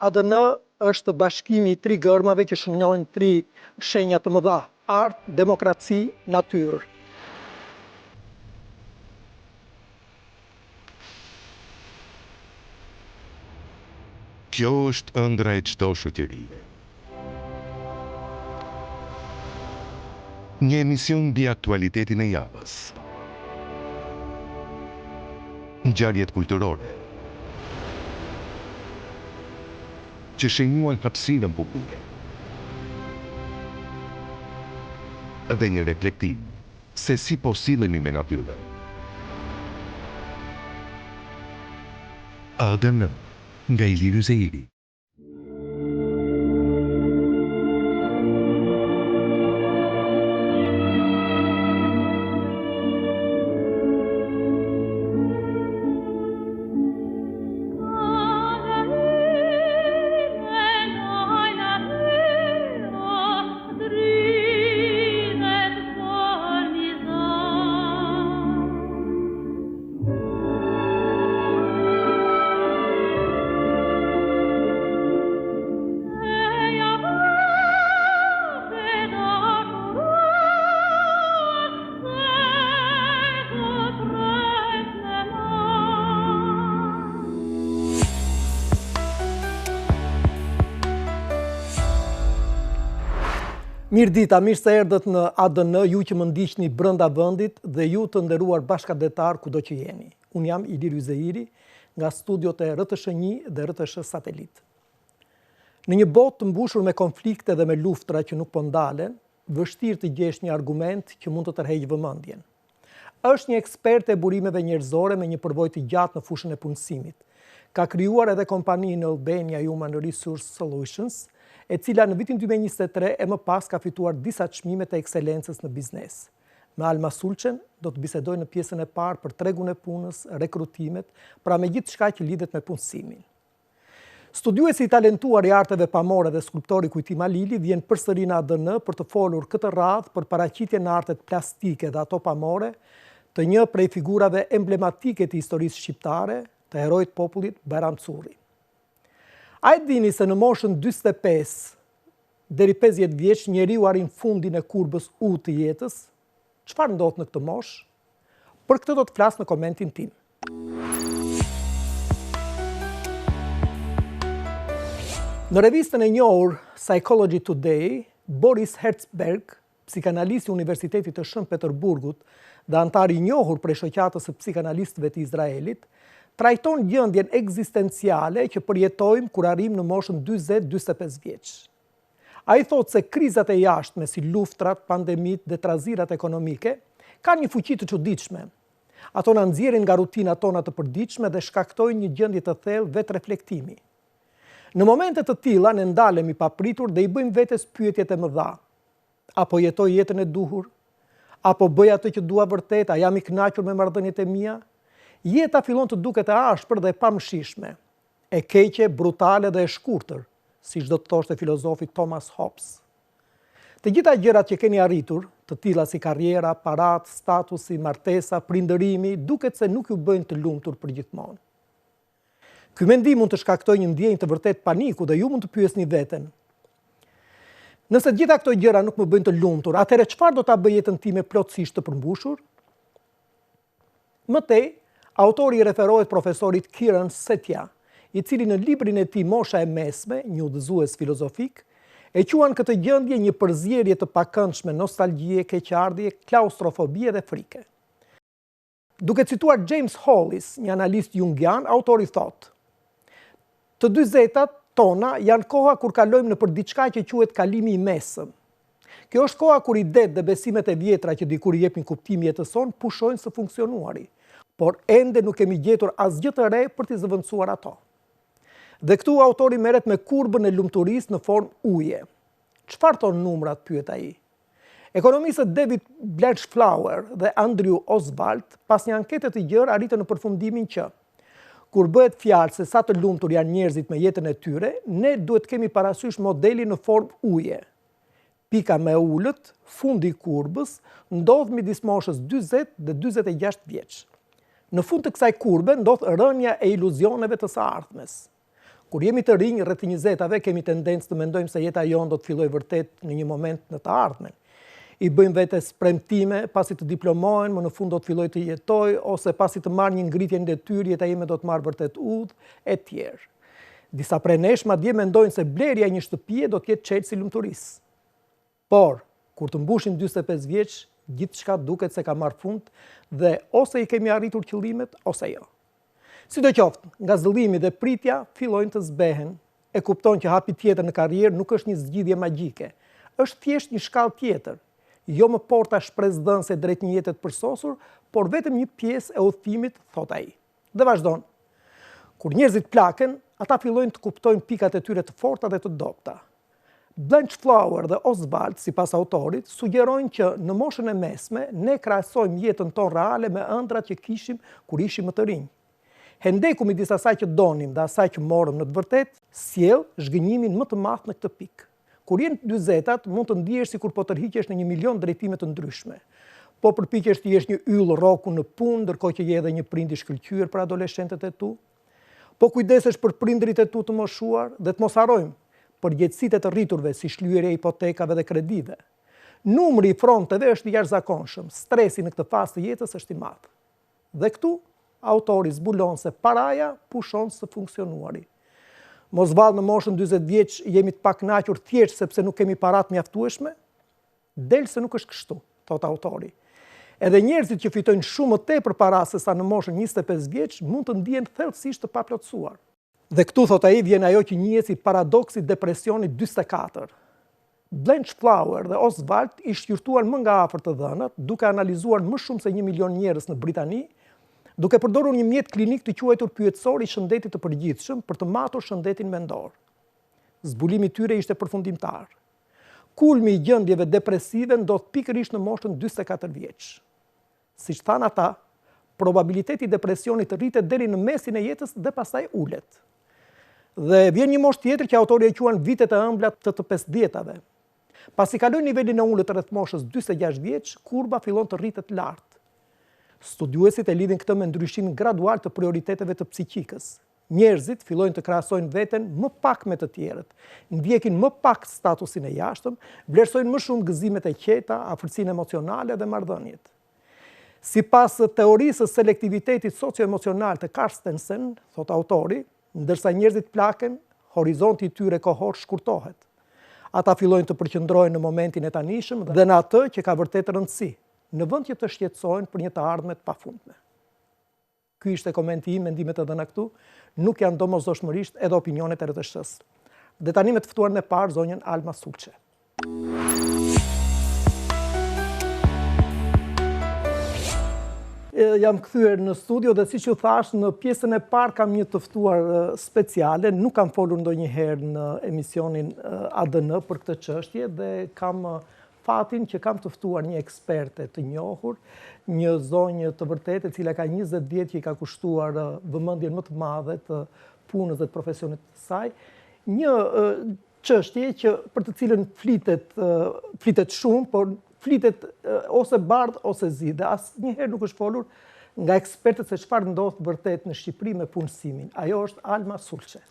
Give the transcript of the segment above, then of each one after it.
ADN është bashkimi i 3 gërmave që shënojnë 3 shenja të mëdha: art, demokraci, natyrë. Kjo është ëndra e çdo shoqërie. Një emision mbi aktualitetin e javës. Ngjarjet kulturore që shenjuan hapësirën publike. Dhe një reflektim se si po sillemi me natyrën. ADN nga Iliri Zeiri. Mirë dita, mirë se erdhët në ADN, ju që më ndiqni brenda vendit dhe ju të nderuar bashkëdetar kudo që jeni. Unë jam Iliri Zeiri nga studiot e RTS1 dhe RTS Satelit. Në një botë të mbushur me konflikte dhe me luftra që nuk po ndalen, vështirë të gjesh një argument që mund të tërheqë vëmendjen. Është një ekspert e burimeve njerëzore me një përvojë të gjatë në fushën e punësimit. Ka krijuar edhe kompaninë Albania Human Resource Solutions, e cila në vitin 2023 e më pas ka fituar disa çmime të ekselencës në biznes. Me Alma Sulçen do të bisedoj në pjesën e parë për tregun e punës, rekrutimet, pra me gjithë shka që lidhet me punësimin. Studiuesi i talentuar i arteve pamore dhe skulptori Kujtim Alili vjen përsëri në ADN për të folur këtë radhë për paraqitjen në artet plastike dhe ato pamore të një prej figurave emblematike të historisë shqiptare, të herojt popullit Bajram Curri. A e dini se në moshën 45 deri 50 vjeç njeriu arrin fundin e kurbës U të jetës? Çfarë ndodh në këtë moshë? Për këtë do të flas në komentin tim. Në revistën e njohur Psychology Today, Boris Herzberg, psikanalist i Universitetit të Shën Peterburgut dhe antar i njohur prej shoqatës së psikanalistëve të Izraelit, trajton gjendjen ekzistenciale që përjetojmë kur arrim në moshën 40-45 vjeç. Ai thotë se krizat e jashtme si luftrat, pandemitë dhe trazirat ekonomike kanë një fuqi të çuditshme. Ato na nxjerrin nga rutinat tona të përditshme dhe shkaktojnë një gjendje të thellë vetreflektimi. Në momente të tilla ne ndalemi papritur dhe i bëjmë vetes pyetjet e mëdha. Apo jetoj jetën e duhur? Apo bëj atë që dua vërtet? A jam i kënaqur me marrëdhëniet e mia? Jeta fillon të duket e ashpër dhe e pamshishme, e keqe, brutale dhe e shkurtër, siç do të thoshte filozofi Thomas Hobbes. Të gjitha gjërat që keni arritur, të tilla si karriera, parat, statusi, martesa, prindërimi, duket se nuk ju bëjnë të lumtur përgjithmonë. Ky mendim mund të shkaktojë një ndjenjë të vërtet paniku dhe ju mund të pyesni veten: nëse të gjitha këto gjëra nuk më bëjnë të lumtur, atëherë çfarë do ta bëj jetën time plotësisht të përmbushur? Më tej, autori i referohet profesorit Kiran Setja, i cili në librin e tij Mosha e mesme, një udhëzues filozofik, e quan këtë gjendje një përzierje të pakëndshme nostalgjie, keqardhje, klaustrofobie dhe frike. Duke cituar James Hollis, një analist jungian, autori thotë: të 40-tat tona janë koha kur kalojmë në për diçka që quhet kalimi i mesëm. Kjo është koha kur idetë dhe besimet e vjetra që dikur i jepin kuptim jetës sonë pushojnë së funksionuari, por ende nuk kemi gjetur asgjë të re për t'i zëvendësuar ato. Dhe këtu autori merret me kurbën e lumturisë në formë uje. Çfarë thon numrat, pyet ai. Ekonomistët David Blanchflower dhe Andrew Oswald, pas një ankete të gjerë, arritën në përfundimin që kur bëhet fjalë se sa të lumtur janë njerëzit me jetën e tyre, ne duhet kemi parasysh modelin në formë uje. Pika me ullët, fundi i kurbës, ndodh midis moshës 40 dhe 46 vjeç. Në fund të kësaj kurbe ndodh rënja e iluzioneve të së ardhmes. Kur jemi të rinj, rreth 20-ave, kemi tendencë të mendojmë se jeta jonë do të fillojë vërtet në një moment në të ardhmen. I bëjmë vetes premtime, pasi të diplomohen, më në fund do të filloj të jetoj, ose pasi të marrë një ngritje në detyrë, jeta ime do të marrë vërtet udhë, e tjerë. Disa prej nesh madje mendojnë se blerja e një shtëpie do të jetë çelësi si lumturisë. Por, kur të mbushim 45 vjeç, gjithçka duket se ka marrë fund dhe ose i kemi arritur qëllimet ose jo. Sidoqoftë, nga zëllimi dhe pritja fillojnë të zbehen. E kupton që hapi tjetër në karrierë nuk është një zgjidhje magjike. Është thjesht një shkallë tjetër. Jo më porta shpresdhënëse drejt një jete të përsosur, por vetëm një pjesë e udhëtimit, thot ai. Dhe vazhdon. Kur njerëzit plaken, ata fillojnë të kuptojnë pikat e tyre të forta dhe të dobta. Blanchflower dhe Oswald, sipas autorit, sugjerojnë që në moshën e mesme ne krahasojmë jetën tonë reale me ëndrat që kishim kur ishim më të rinj. Hendeku midis asaj që donim dhe asaj që morëm në të vërtetë, sjell zhgënjimin më të madh në këtë pikë. Kur je në 40-at, mund të ndihesh sikur po tërhiqesh në 1.000.000 drejtime të ndryshme. Po përpiqesh të jesh një yll rroku në punë, ndërkohë që je edhe një prind i shkëlqyer për adoleshentët e tu. Po kujdesesh për prindërit e tu të moshuar dhe të mos harrojmë përgjegjësitë e të rriturve si shlyerja e hipotekave dhe kredive. Numri i fronteve është i jashtëzakonshëm, stresi në këtë fazë të jetës është i madh. Dhe këtu autori zbulon se paraja pushon së funksionuari. Mos vallë në moshën 40 vjeç jemi të pakënaqur thjesht sepse nuk kemi paratë mjaftueshme? Del se nuk është kështu, thot autori. Edhe njerëzit që fitojnë shumë më tepër para se sa në moshën 25 vjeç mund të ndihen thellësisht të paplotësuar. Dhe këtu, thot ai, vjen ajo që njihet si paradoksi depresionit 44. Blanchflower dhe Oswald i shqyrtuan më nga afër të dhënat, duke analizuar më shumë se 1.000.000 njerëz në Britani, duke përdorur një mjet klinik të quajtur pyetësor i shëndetit të përgjithshëm për të matur shëndetin mendor. Zbulimi i tyre ishte përfundimtar. Kulmi i gjendjeve depresive ndodh pikërisht në moshën 44 vjeç. Siç thanë ata, probabiliteti i depresionit rritet deri në mesin e jetës dhe pastaj ulet. Dhe vjen një moshë tjetër që autori e quan vitet e ëmbla të 50-ave. Pasi kaloi nivelin e ulët rreth moshës 46 vjeç, kurba fillon të rritet lart. Studiuesit e lidhin këtë me ndryshimin gradual të prioriteteve të psiqikës. Njerëzit fillojnë të krahasojnë veten më pak me të tjerët, ndjekin më pak statusin e jashtëm, vlerësojnë më shumë gëzimet e qeta, afërsinë emocionale dhe marrëdhëniet. Sipas teorisë së selektivitetit socio-emocional të Carstensen, thot autori, ndërsa njerëzit plaken, horizonti i tyre kohor shkurtohet. Ata fillojnë të përqendrohen në momentin e tanishëm dhe në atë që ka vërtet rëndësi, në vend që të shqetësohen për një të ardhme të pafundme. Ky ishte komenti im, mendimet e dhëna këtu nuk janë domosdoshmërisht edhe opinionet e RTS-s. Dhe tani me të ftuaren e parë, zonjën Alma Sulçe. Jam kthyer në studio dhe siç ju thash, në pjesën e parë kam një të ftuar speciale, nuk kam folur ndonjëherë në emisionin ADN për këtë çështje dhe kam fatin që kam të ftuar një eksperte të njohur, një zonjë të vërtetë e cila ka 20 vjet që i ka kushtuar vëmendjen më të madhe të punës dhe të profesionit të saj, një çështje që për të cilën flitet shumë, por flitet ose bardh ose zi, dhe asnjëherë nuk është folur nga ekspertët se çfarë ndodh vërtet në Shqipëri me punësimin. Ajo është Alma Sulçe.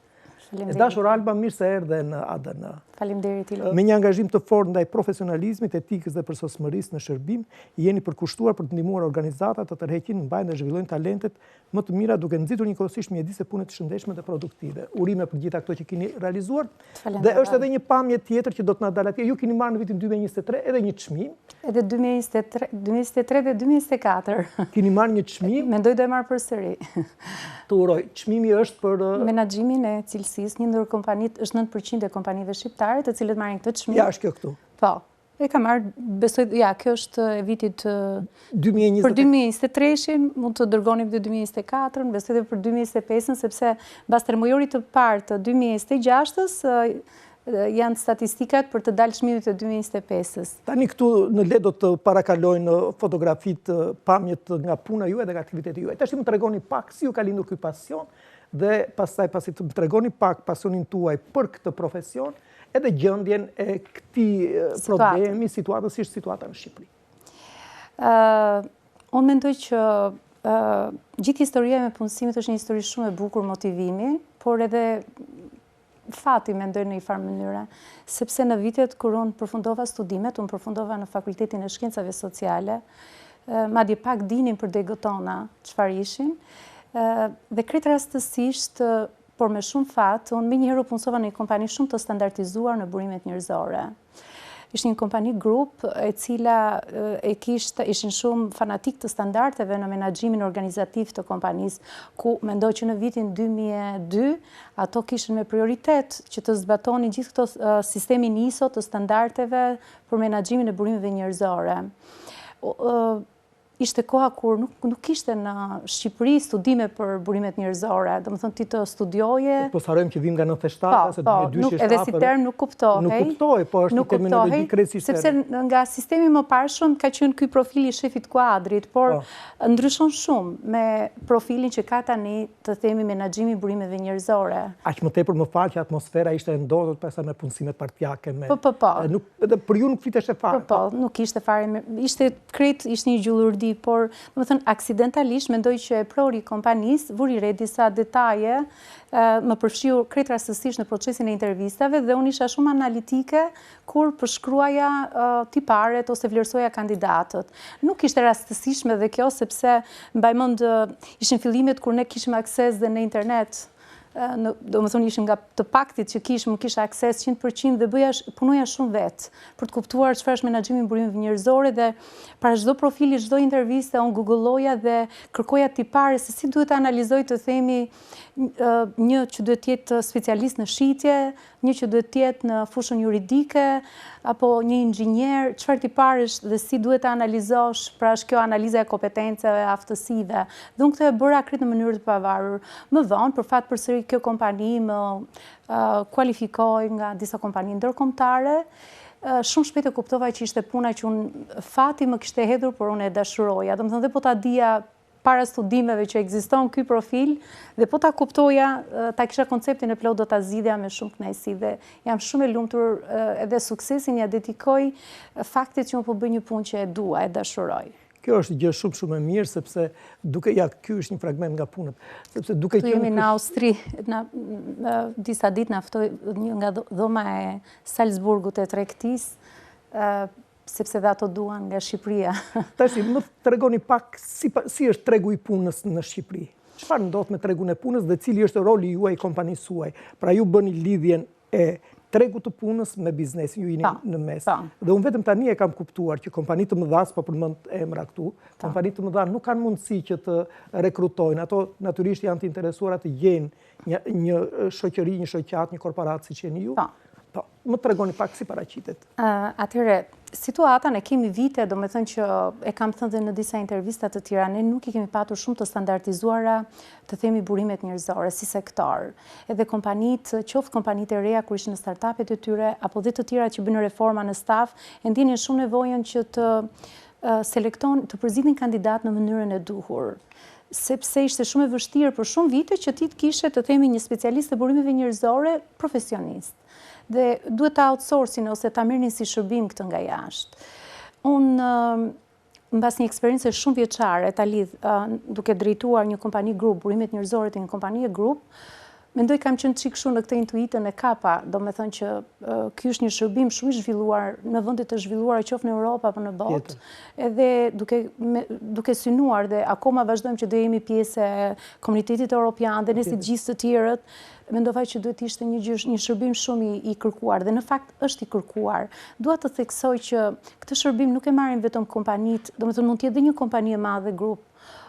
E dashur Alba, mirë se erdhe në ADN. Faleminderit Ilo. Me një angazhim të fortë ndaj profesionalizmit, etikës dhe përsosmërisë në shërbim, jeni përkushtuar për të ndihmuar organizata të tërheqin, mbajnë dhe zhvillojnë talentet më të mira duke nxitur njëkohësisht mjedise pune të shëndetshme dhe produktive. Urime për gjitha këto që keni realizuar. Dhe është edhe një pamje tjetër që do të na dalë atje. Ju keni marrë në vitin 2023 edhe një çmim. Edhe 2023 dhe 2024. Keni marrë një çmim. Mendoj do e marr përsëri. Të uroj. Çmimi është për menaxhimin e cilësisë. Një ndër kompanitë është 9% e kompanive shqiptare të cilët marrin këtë çmim. Ja, është kjo këtu. Po. E ka marrë, besoj, ja, kjo është e vitit 2023. Për 2023-shin, mund të dërgonim dhe 2024-ën, besoj dhe për 2025-ën, sepse mbas termojorit të parë të 2026-ës, janë statistikat për të dalë çmimit të 2025-ës. Tani këtu në le do të parakalojnë fotografitë, pamjet nga puna juaj dhe nga aktiviteti juaj. Tash më tregoni pak si ju ka lindur ky pasion dhe pastaj pasi të më tregoni pak pasionin tuaj për këtë profesion, edhe gjendjen e këtij problemi, situatës, si është situata në Shqipëri. Unë mendoj që gjithë historia me punësimit është një histori shumë e bukur motivimi, por edhe fati mendoj në një farë mënyre, sepse në vitet kur unë përfundova studimet, unë përfundova në Fakultetin e Shkencave Sociale, madje pak dinin për degët tona çfarë ishin, dhe krejt rastësisht, por me shumë fat, unë me njëherë punësova në një kompani shumë të standardizuar në burimet njerëzore. Ishte një kompani grup e cila ishin shumë fanatik të standardeve në menaxhimin organizativ të kompanisë, ku mendoj që në vitin 2002 ato kishin me prioritet që të zbatonin gjithë këto sistemin ISO të standardeve për menaxhimin e burimeve njerëzore. Ishte koha kur nuk ishte në Shqipëri studime për burimet njerëzore, domethënë ti të studioje. Po sarojmë që vim nga 97, se 2002 edhe si term nuk kuptohej. Nuk kuptohej, po është një terminologji krejtësisht. Sepse nga sistemi më parshëm ka qenë ky profili i shefit kuadrit, por ndryshon shumë me profilin që ka tani të themi menaxhimi i burimeve njerëzore. Aq më tepër më fal që atmosfera ishte e ndodhur pastaj me punësimet partijake me. Po. Edhe për ju nuk fliteshe fare. Po, nuk ishte fare. Ishte një gjullurdi, por domethënë aksidentalisht mendoj që e prori kompanisë vuri re disa detaje, më përfshiu krejt rastësisht në procesin e intervistave dhe unë isha shumë analitike kur përshkruaja tiparet ose vlerësoja kandidatët. Nuk ishte rastësishme dhe kjo sepse mbaj mend ishin fillimet kur ne kishim akses dhe në internet. Domethënë ishin nga të paktit që kisha akses 100% dhe punoja shumë vetë për të kuptuar çfarë është menaxhimi i burimeve njerëzore dhe para çdo profili, çdo interviste unë googulloja dhe kërkoja tipare se si duhet të analizoj të themi një që duhet të jetë specialist në shitje, një që duhet të jetë në fushën juridike, apo një inxhinier, çfarë tiparesh dhe si duhet të analizosh, pra është kjo analiza e kompetencave, aftësive. Dhe unë këtë e bëra krejt në mënyrë të pavarur. Më vonë, për fat përsëri kjo kompani më kualifikoi nga disa kompani ndërkombëtare. Shumë shpejt e kuptova që ishte puna që unë fati më kishte hedhur, por unë e dashuroja. Domethënë dhe po ta dija para studimeve që ekziston ky profil dhe po ta kuptoja, ta kisha konceptin e plot do ta zgjidhja me shumë kënaqësi dhe jam shumë e lumtur edhe suksesin ja dedikoj faktit që unë po bëj një punë që e dua, e dashuroj. Kjo është gjë shumë e mirë sepse ky është një fragment nga punët. Sepse duke qenë jemi në Austri, disa ditë na ftoi një nga dhoma e Salzburgut e tregtisë, sepse dhe ato duan nga Shqipëria. Tash më tregoni pak si është tregu i punës në Shqipëri. Çfarë ndodh me tregun e punës dhe cili është roli juaj i kompanisë suaj? Pra ju bëni lidhjen e tregut të punës me biznesin, ju jeni në mes. Dhe unë vetëm tani e kam kuptuar që kompanitë të mëdha, po përmend emra këtu, kompanitë të mëdha nuk kanë mundësi që të rekrutojnë. Ato natyrisht janë të interesuara të jenë një shoqëri, një shoqat, një korporat siç jeni ju. Po, më tregoni pak si paraqitet. Atëherë, situatën e kemi vite, domethënë që e kam thënë dhe në disa intervista të tjera, ne nuk i kemi patur shumë të standardizuara të themi burimet njerëzore si sektor. Edhe kompanitë, qoftë kompanitë e reja kur ishin në startupet e tyre, apo dhe të tjera që bënë reforma në staf, e ndjenin shumë nevojën që të të përzidhin kandidat në mënyrën e duhur. Sepse ishte shumë e vështirë për shumë vite që ti të kishe të themi një specialist të burimeve njerëzore profesionist. Dhe duhet të outsourcin ose të mirnin si shërbim këtë nga jashtë. Unë, mbas një eksperiencë shumë vjeçare, ta lidh duke drejtuar një kompani grup, burimet njerëzore të një kompanie grup, mendoj kam qenë çik kështu në këtë intuitën e kapa, domethënë që ky është një shërbim shumë i zhvilluar në vende të zhvilluara qoftë në Europë apo në botë. Edhe duke synuar dhe akoma vazhdojmë që do jemi pjesë e komunitetit evropian dhe ne si gjithë të tjerët, mendova që duhet ishte një shërbim shumë i kërkuar dhe në fakt është i kërkuar. Dua të theksoj që këtë shërbim nuk e marrin vetëm kompanitë, domethënë mund të jetë dhe një kompani e madhe grup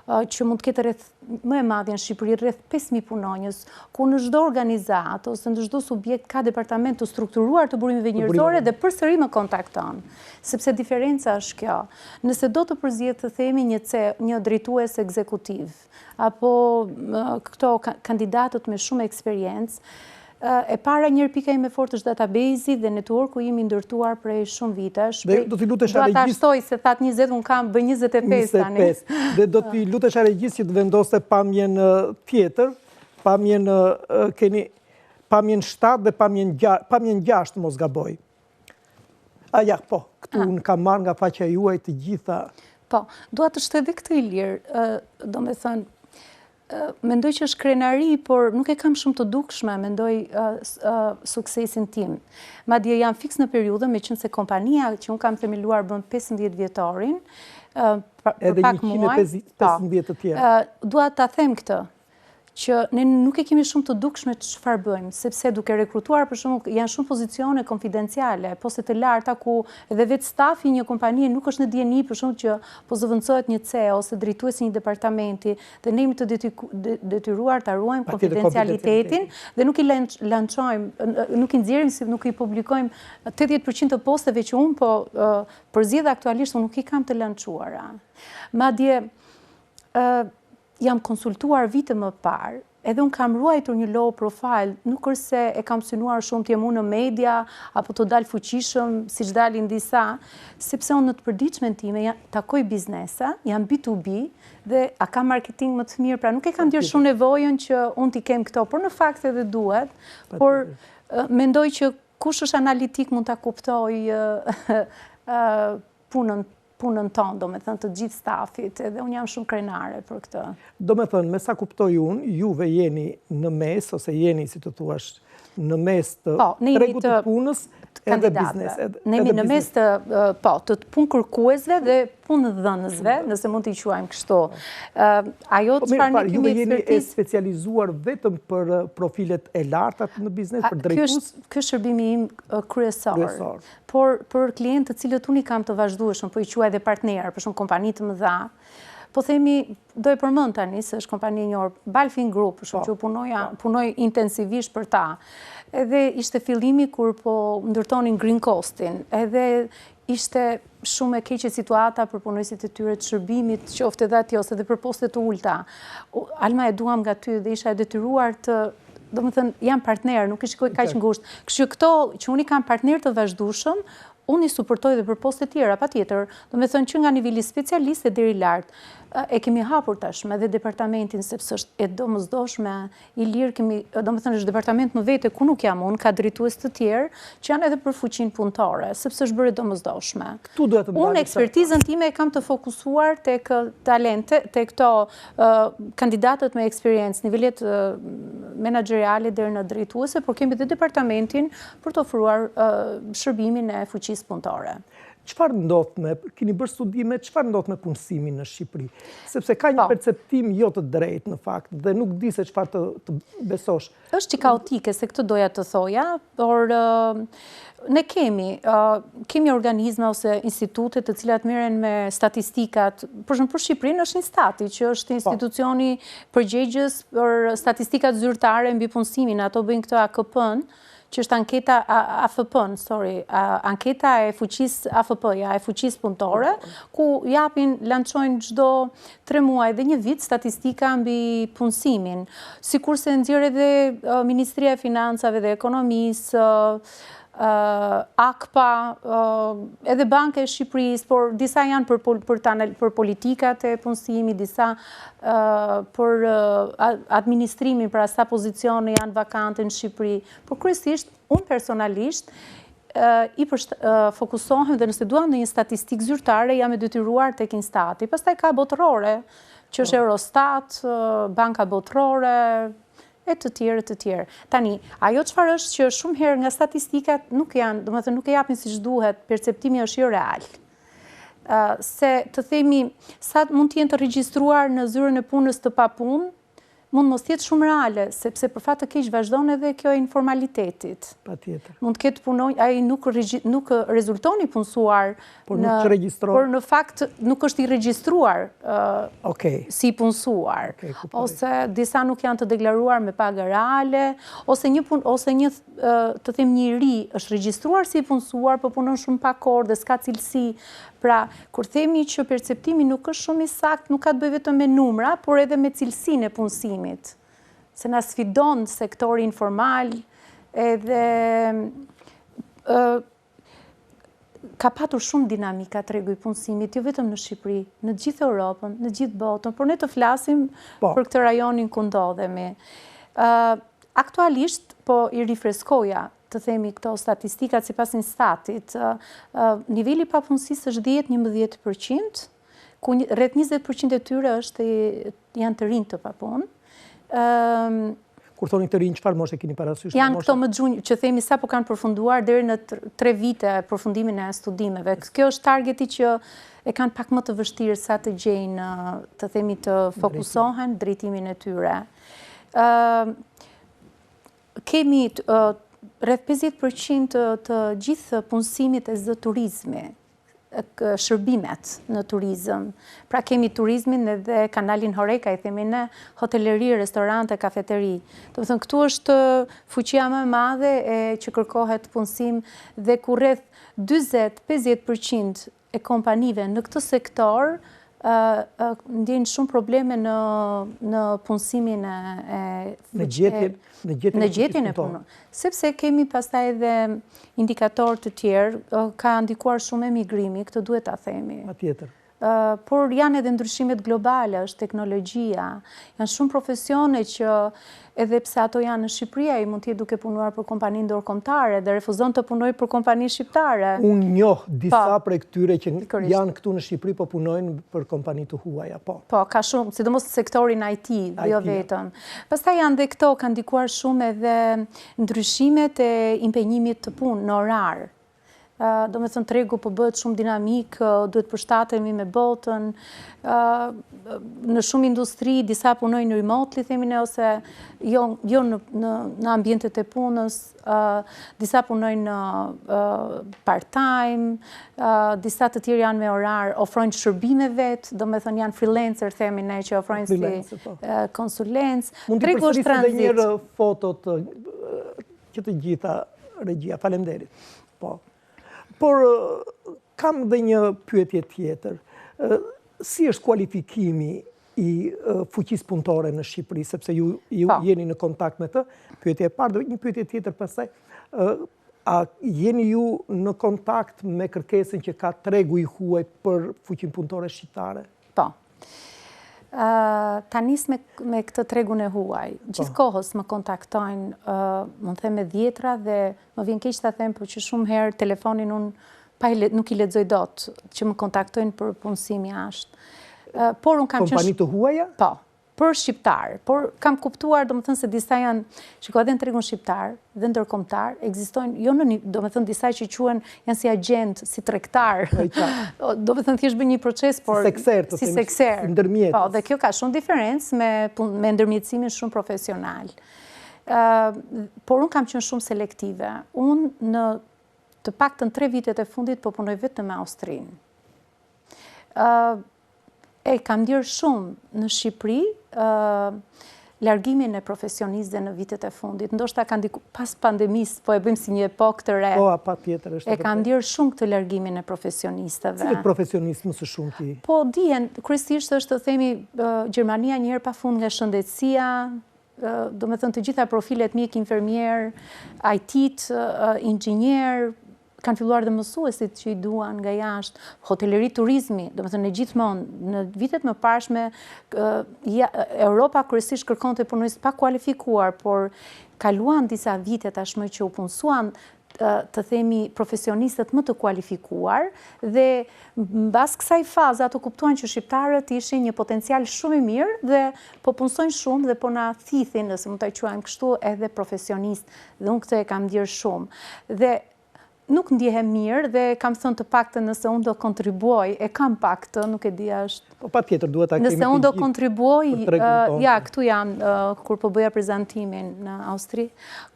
që mund të ketë rreth më e madhe në Shqipëri rreth 5.000 punonjës, ku në çdo organizatë ose në çdo subjekt ka departament të strukturuar të burimeve njerëzore dhe përsëri më kontakton. Sepse diferenca është kjo. Nëse do të përzihet të themi një drejtues ekzekutiv apo këto kandidatët me shumë eksperiencë, e para njërë pika ime fort është database-i dhe networku jemi ndërtuar prej shumë vitesh. Do t'i lutesh regjist. Do ta shtoj se that 20, unë kam bë 25 tani. Dhe do t'i lutesh regjist që të vendose pamjen tjetër, pamjen 7 dhe pamjen 6 mos gaboj. Po, këtu unë kam marrë nga faqja juaj të gjitha. Po, dua të shtoj dhe këtë i lirë, do me thënë, Mendoj që është krenari, por nuk e kam shumë të dukshme, mendoj suksesin tim. Madje jam fiks në periudhën, me qenë se kompania që unë kam themeluar bën 15 vjetorin, edhe 115 të tjerë. Dua ta them këtë, që ne nuk e kemi shumë të dukshme çfarë bëjmë, sepse duke rekrutuar, për shembull, janë shumë pozicione konfidenciale, poste të larta ku edhe vetë stafi një kompanie nuk është në dieni, për shembull, që po zëvendësohet një CEO ose drejtuesi një departamenti, dhe ne jemi të detyruar ta ruajmë konfidencialitetin dhe nuk i lançojmë, nuk i nxjerrim, si nuk i publikojmë 80% të posteve që unë po përzjedh aktualisht, unë nuk i kam të lançuara. Madje jam konsultuar vite më parë, edhe unë kam ruajtur një low profile, nuk është se e kam synuar shumë të jem unë në media, apo të dalë fuqishëm, si që dalin disa, sepse unë në të përditshmën time takoj biznesa, jam B2B, dhe a kam marketing më të mirë, pra nuk e kam dirë shumë nevojën që unë t'i kem këto, por në fakt edhe duhet, por mendoj që kush është analitik mund t'a kuptoj punën tonë, do me thënë të gjithë stafit, edhe unë jam shumë krenare për këtë. Do me thënë, me sa kuptoj unë, juve jeni në mes, ose jeni, si të thuash, në mes të tregut të punës, edhe biznes. Ne jemi në mes të punë kërkuesve dhe punë dhënësve, nëse mund t'i quajmë kështu. Ajo çfarë ne kemi juve jeni e specializuar vetëm për profilet e larta në biznes, për drejtues? Ky është shërbimi im kryesor. Por për klientë të cilët unë i kam të vazhdueshëm, po i quaj edhe partner, për shumë kompani të mëdha, po themi, do e përmend tani, se është kompani e njohur, Balfin Group, për shumë që punoj intensivisht për ta. Edhe ishte fillimi kur po ndërtonin Green Coastin, edhe ishte shumë e keqe situata për punojësit e tyre të shërbimit, qoftë edhe atje ose edhe për poste të ulta. Alma e duam nga ty dhe isha e detyruar të, do më thënë, jam partner, nuk i shikoj kaq ngushtë. Kështu këto që unë i kam partner të vazhdueshëm, unë i suportoj dhe për poste tjera, patjetër, do me thënë që nga nivelli specialiste deri lart, e kemi hapur tashme dhe departamentin, sepse është e domosdoshme, i lirë kemi, do me thënë është departament më vete, ku nuk jam unë, ka drejtues të tjerë, që janë edhe për fuqinë punëtore, sepse është bërë domosdoshme. Unë ekspertizën time e kam të fokusuar tek talente, tek këto kandidatët me eksperiencë, nivellet menaxheriale deri në drejtuese, por kemi dhe departamentin për të ofruar shërbimin e fuqisë punëtore. Çfarë ndodh keni bërë studime, çfarë ndodh me punësimin në Shqipëri? Sepse ka një perceptim jo të drejtë në fakt, dhe nuk di se çfarë të besosh. Është që kaotike, se këtë doja të thoja, por ne kemi organizma ose institute të cilat merren me statistikat. Për shembull, për Shqipërinë është Instati, që është institucioni përgjegjës për statistikat zyrtare mbi punësimin, ato bëjnë këtë AKP-n, që është anketa anketa e fuqisë AFP-ja, e fuqisë punëtore, ku lançojnë çdo 3 muaj dhe 1 vit statistika mbi punësimin, sikurse nxjerr edhe Ministria e Financave dhe Ekonomisë, AKPA, edhe Banka e Shqipërisë, por disa janë për politikat e punësimit, disa për administrimin, për asa pozicione janë vakante në Shqipëri, por kryesisht, unë personalisht, i fokusohem dhe nëse duam në një statistikë zyrtare, jam e detyruar tek Instati. Pastaj ka botërore, që është Eurostat, Banka Botërore, e të tjerë. Tani, ajo çfarë është që shumë herë nga statistikat nuk janë, do të thënë nuk e japin siç duhet, perceptimi është jo real. Se të themi, sa mund të jenë të regjistruar në zyrën e punës të papunë, mund mos jetë shumë reale, sepse për fat të keq vazhdon edhe kjo e informalitetit. Patjetër. Mund të ketë punonjë, ai nuk rezultoni punësuar, por në fakt nuk është i regjistruar si punësuar, ose disa nuk janë të deklaruar me pagë reale, ose një të them një ri është regjistruar si punësuar, por punon shumë pak orë dhe s'ka cilësi. Pra, kur themi që perceptimi nuk është shumë i saktë, nuk ka të bëjë vetëm me numra, por edhe me cilësinë e punësimit. Se na sfidon sektori informal, edhe ka patur shumë dinamika tregu i punësimit, jo vetëm në Shqipëri, në gjithë Europën, në gjithë botën, por ne të flasim për këtë rajonin ku ndodhemi. Aktualisht, po i rifreskoja të themi këto statistikat sipas Instatit, niveli i papunësisë është 10-11%, ku rreth 20% e tyre janë të rinj të papunë, Kur thoni të rinj, çfarë moshe keni parasysh? Janë këto më gjunjë që themi sa po kanë përfunduar deri në 3 vite përfundimin e studimeve. Kjo është targeti që e kanë pak më të vështirë sa të gjejnë, të themi të fokusohen drejtimin e tyre. Kemi rreth 50% të gjithë punësimit e zë turizmi, shërbimet në turizëm. Pra kemi turizmin edhe kanalin Horeca, i themi ne, hoteleri, restorante, kafeteri. Do të thënë, këtu është fuqia më e madhe që kërkohet punësim dhe ku rreth 40-50% e kompanive në këtë sektor ndjejnë shumë probleme në punësimin në gjetjen e punës. Sepse kemi pastaj edhe indikatorë të tjerë, ka ndikuar shumë emigrimi, këtë duhet ta themi. Patjetër. Por janë edhe ndryshimet globale, është teknologjia, janë shumë profesione që edhe pse ato janë në Shqipëri, ai mund të jetë duke punuar për kompani ndërkombëtare dhe refuzon të punojë për kompani shqiptare. Unë njoh disa prej këtyre që janë këtu në Shqipëri, po punojnë për kompani të huaja, po. Po, ka shumë, sidomos sektorin IT, jo vetëm. Pastaj janë dhe këto, kanë ndikuar shumë edhe ndryshimet e impenjimit të punë në orar. Do me thënë tregu po bëhet shumë dinamik, duhet përshtatemi me botën, në shumë industri, disa punojnë remotely, themi ne, ose jo në ambientet e punës, disa punojnë part-time, disa të tjerë janë me orar, ofrojnë shërbime vetë, do me thënë janë freelancer, themi ne, që ofrojnë si konsulencë. Mund të përsërisë dhe njërë fotot që të gjitha regjia, faleminderit. Po. Por kam dhe një pyetje tjetër. Si është kualifikimi i fuqisë punëtore në Shqipëri, sepse ju jeni në kontakt me të? Pyetje e parë, dhe një pyetje tjetër pastaj. A jeni ju në kontakt me kërkesën që ka tregu i huaj për fuqinë punëtore shqiptare? Po. Ta nis me këtë tregun e huaj. Gjithkohës më kontaktojnë, mund të them me dhjetra dhe më vjen keq ta them, por që shumë herë telefonin unë nuk i lexoj dot që më kontaktojnë për punësim jashtë. Por unë kam kompani të huaja? Po, për shqiptar, por kam kuptuar, domethënë se disa janë, shikoj edhe në tregun shqiptar dhe ndërkombëtar, ekzistojnë jo në domethënë disa që quhen janë si agent, si tregtar. Domethënë thjesht bën një proces, por si sekser, ndërmjet. Po, dhe kjo ka shumë diferencë me ndërmjetësimin shumë profesional. Por unë kam qenë shumë selektive. Unë në të paktën 3 vitet e fundit po punoj vetëm me Austrinë. Kam ndjerë shumë në Shqipëri largimin e profesionistëve në vitet e fundit. Ndoshta ka ndiku pas pandemisë, po e bëjmë si një epokë të re. Po, patjetër është. Kam ndjerë shumë këtë largimin e profesionistëve. Cilët profesionistë më së shumti? Po, dihen, kryesisht është të themi Gjermania një herë pafund nga shëndetësia, do me thënë të gjitha profilet mjek, infermier, IT, inxhinier, kanë filluar dhe mësuesit që i duan nga jashtë, hoteleri, turizmi, do me thënë gjithmonë, në vitet më parshme, Europa kryesisht kërkonte punonjës pa kualifikuar, por kaluan disa vite tashmë që u punësuan të themi profesionistët më të kualifikuar dhe mbas kësaj faze ato kuptuan që shqiptarët ishin një potencial shumë i mirë dhe po punësojnë shumë dhe po na thithin, nëse mund ta quajmë kështu, edhe profesionist dhe unë këtë e kam ndjerë shumë. Dhe nuk ndjehem mirë dhe kam thënë të paktën nëse unë do kontribuoj, e kam paktë, nuk e di është. Po patjetër duhet ta kemi. Nëse unë do kontribuoj, ja, këtu jam kur po bëja prezantimin në Austri,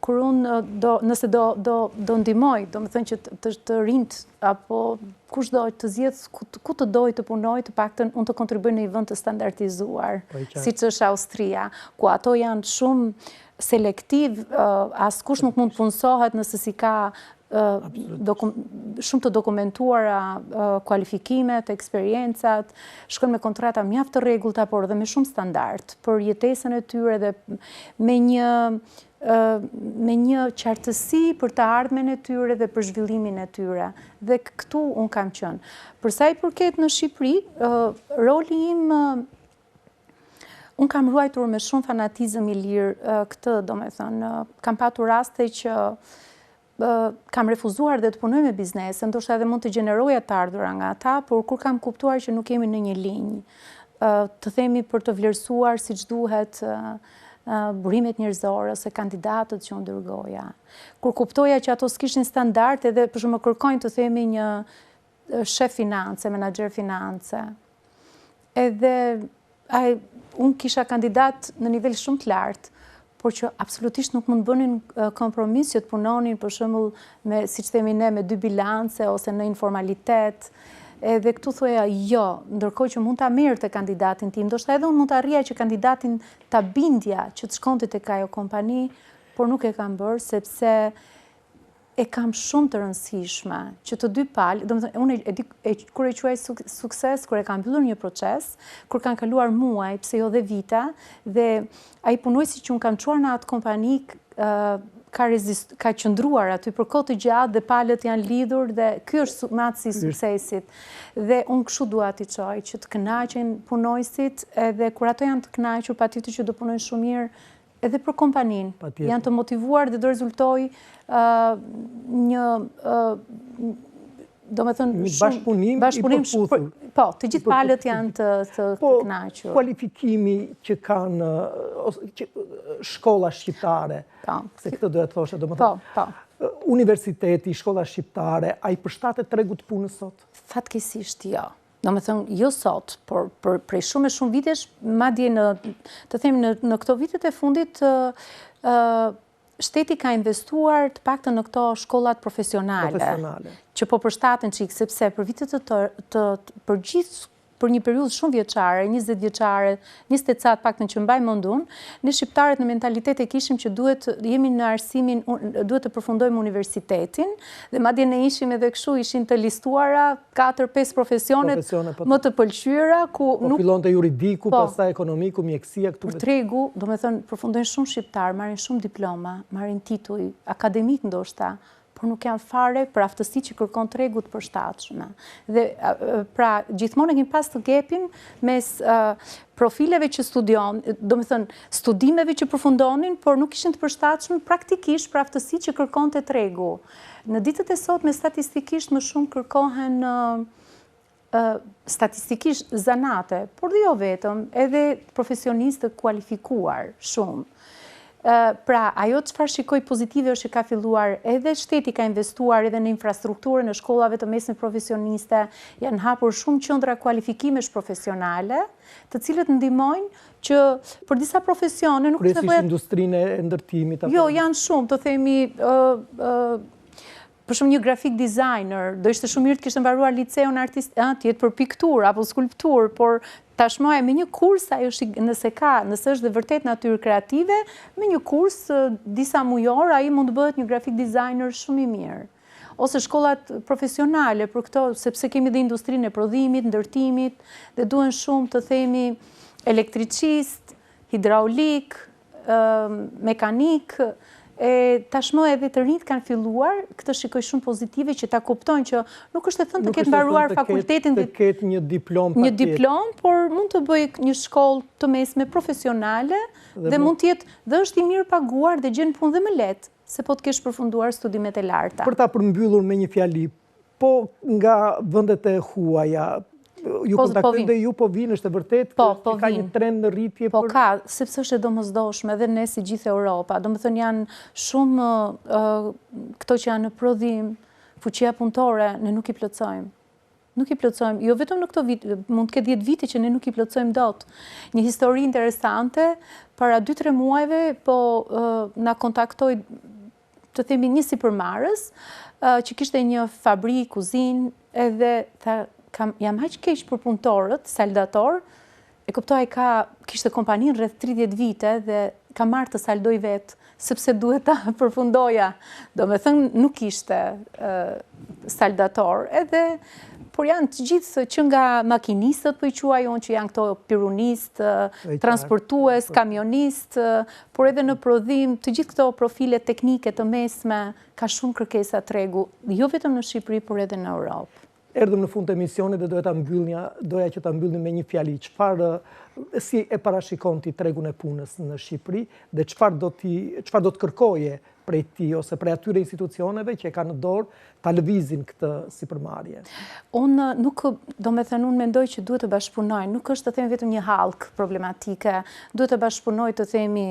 kur unë nëse do ndihmoj, do të thënë që të rinjt apo kush do të zgjedh ku të doj të punoj, të paktën unë të kontribuoj në një vend të standardizuar, siç është Austria, ku ato janë shumë selektiv, askush nuk mund të punësohet nëse si ka shumë të dokumentuara kualifikimet, eksperiencat, shkojnë me kontrata mjaft të rregullta, por edhe me shumë standard për jetesën e tyre dhe me një qartësi për të ardhmen e tyre dhe për zhvillimin e tyre. Dhe këtu unë kam qenë. Për sa i përket në Shqipëri, roli im unë kam ruajtur me shumë fanatizëm i lirë këtë, domethënë, kam patur raste që kam refuzuar dhe të punoj me biznese, ndoshta edhe mund të gjeneroja të ardhura nga ata, por kur kam kuptuar që nuk jemi në një linjë, të themi për të vlerësuar siç duhet burimet njerëzore ose kandidatët që unë dërgoja. Kur kuptoja që ato s'kishin standard edhe për shumë kërkojnë të themi një shef finance, menaxher finance. Edhe unë kisha kandidat në nivel shumë të lartë, por që absolutisht nuk mund bënin kompromis që të punonin për shembull me, siç themi ne, me 2 bilance ose në informalitet. Edhe këtu thoja jo, ndërkohë që mund ta merrte kandidatin tim, ndoshta edhe unë mund të arrija që kandidatin ta bindja që të shkonte tek ajo kompani, por nuk e kam bërë sepse e kam shumë të rëndësishme që të dy palë, domethënë unë kur e quaj sukses, kur e kam mbyllur një proces, kur kanë kaluar muaj, pse jo dhe vita, dhe ai punojësi që unë kam çuar në atë kompani ka qëndruar aty për kohë të gjatë dhe palët janë lidhur dhe ky është matësi i suksesit. Dhe unë kështu dua t'i çoj që të kënaqen punojësit edhe kur ato janë të kënaqur, patjetër që do punojnë shumë mirë edhe për kompaninë. Janë të motivuar dhe do rezultoj një do me thënë bashkëpunim i përputhur. Po, të gjithë palët janë të kënaqur. Po, kualifikimi që kanë shkolla shqiptare, se këtë do e të thoshe, do me thënë, universiteti, shkolla shqiptare, a i përshtatet tregut punës sot? Fatkesisht jo. Do me thënë, jo sot, por prej shumë e shumë vitesh, madje të themi në këto vitet e fundit, shteti ka investuar të paktën në këto shkollat profesionale. Që po përshtaten çik, sepse për vitet për një periudhë shumë vjeçare, 20 vjeçare, 20 ca të paktën që mbaj mendun, ne shqiptarët në mentalitet e kishim që duhet jemi në arsimin, duhet të përfundojmë universitetin, dhe madje ne ishim edhe kështu, ishin të listuara 4-5 profesionet më të pëlqyera ku nuk fillonte juridiku, pastaj ekonomiku, mjekësia këtu. Për tregu, do me thënë, përfundojnë shumë shqiptar, marrin shumë diploma, marrin tituj akademik ndoshta, por nuk janë fare për aftësi që kërkon tregu të përshtatshme. Dhe pra, gjithmonë e kemi pas të gepin mes profileve që studion, do me thënë, studimeve që përfundonin, por nuk ishin të përshtatshme praktikisht për aftësi që kërkon të tregu. Në ditët e sotme statistikisht më shumë kërkohen statistikisht zanate, por dhe jo vetëm, edhe profesionistë kualifikuar shumë. Pra, ajo çfarë shikoj pozitive është që ka filluar edhe shteti ka investuar edhe në infrastrukturën në shkollave të mesme profesioniste, janë hapur shumë qendra kualifikimesh profesionale, të cilët ndihmojnë që për disa profesione nuk është nevojë industrinë e ndërtimit apo. Jo, janë shumë, të themi për shumë një graphic designer, do ishte shumë mirë të kishte mbaruar liceun tjetë për pikturë apo skulpturë, por tashmë me një kurs, nëse është dhe vërtet natyrë kreative, me një kurs disa mujor, ai mund të bëhet një graphic designer shumë i mirë. Ose shkollat profesionale për këto, sepse kemi dhe industrinë e prodhimit, ndërtimit, dhe duen shumë të themi elektricist, hidraulik, mekanik, tashmë edhe të rinjt kanë filluar, këtë shikoj shumë pozitive që ta kuptojnë që nuk është e thënë të ketë mbaruar fakultetin të ketë një diplom, por mund të bëj një shkollë të mesme profesionale dhe mund të jetë dhe është i mirë paguar dhe gjen punë dhe më lehtë se po të kesh përfunduar studimet e larta. Për ta përmbyllur me një fjali, po nga vendet e huaja, ju kontaktojnë dhe ju po vinë, është e vërtet që ka një trend në rritje? Po ka, sepse është e domosdoshme edhe ne si gjithë Europa. Do më thënë janë shumë këto që janë në prodhim, fuqia punëtore, ne nuk i plotësojmë. Nuk i plotësojmë, jo vetëm në këto vite, mund të ketë 10 vite që ne nuk i plotësojmë dot. Një histori interesante, para 2-3 muajve, po na kontaktoi, të themi një sipërmarrës, që kishte një fabrikë, kuzinë, edhe tha, jam haq keq për punëtorët, saldator, e kuptoj kishte kompaninë rreth 30 vite dhe ka marrë të saldoj vetë, sepse duhet ta përfundoja. Do me thënë nuk ishte saldator, por janë të gjithë që nga makinistët po i quaj unë që janë këto pirunist, transportues, kamionist, por edhe në prodhim, të gjithë këto profile teknike të mesme, ka shumë kërkesa tregu, jo vetëm në Shqipëri, por edhe në Europë. erdhëm në fund të emisionit dhe doja që ta mbyllnim me një fjali. Si e parashikon ti tregun e punës në Shqipëri dhe çfarë do të kërkoje prej ti ose prej atyre institucioneve që e kanë në dorë ta lëvizin këtë sipërmarrje? Unë nuk, unë mendoj që duhet të bashkëpunojnë, nuk është të themi vetëm një halk problematike, duhet të bashkëpunojnë të themi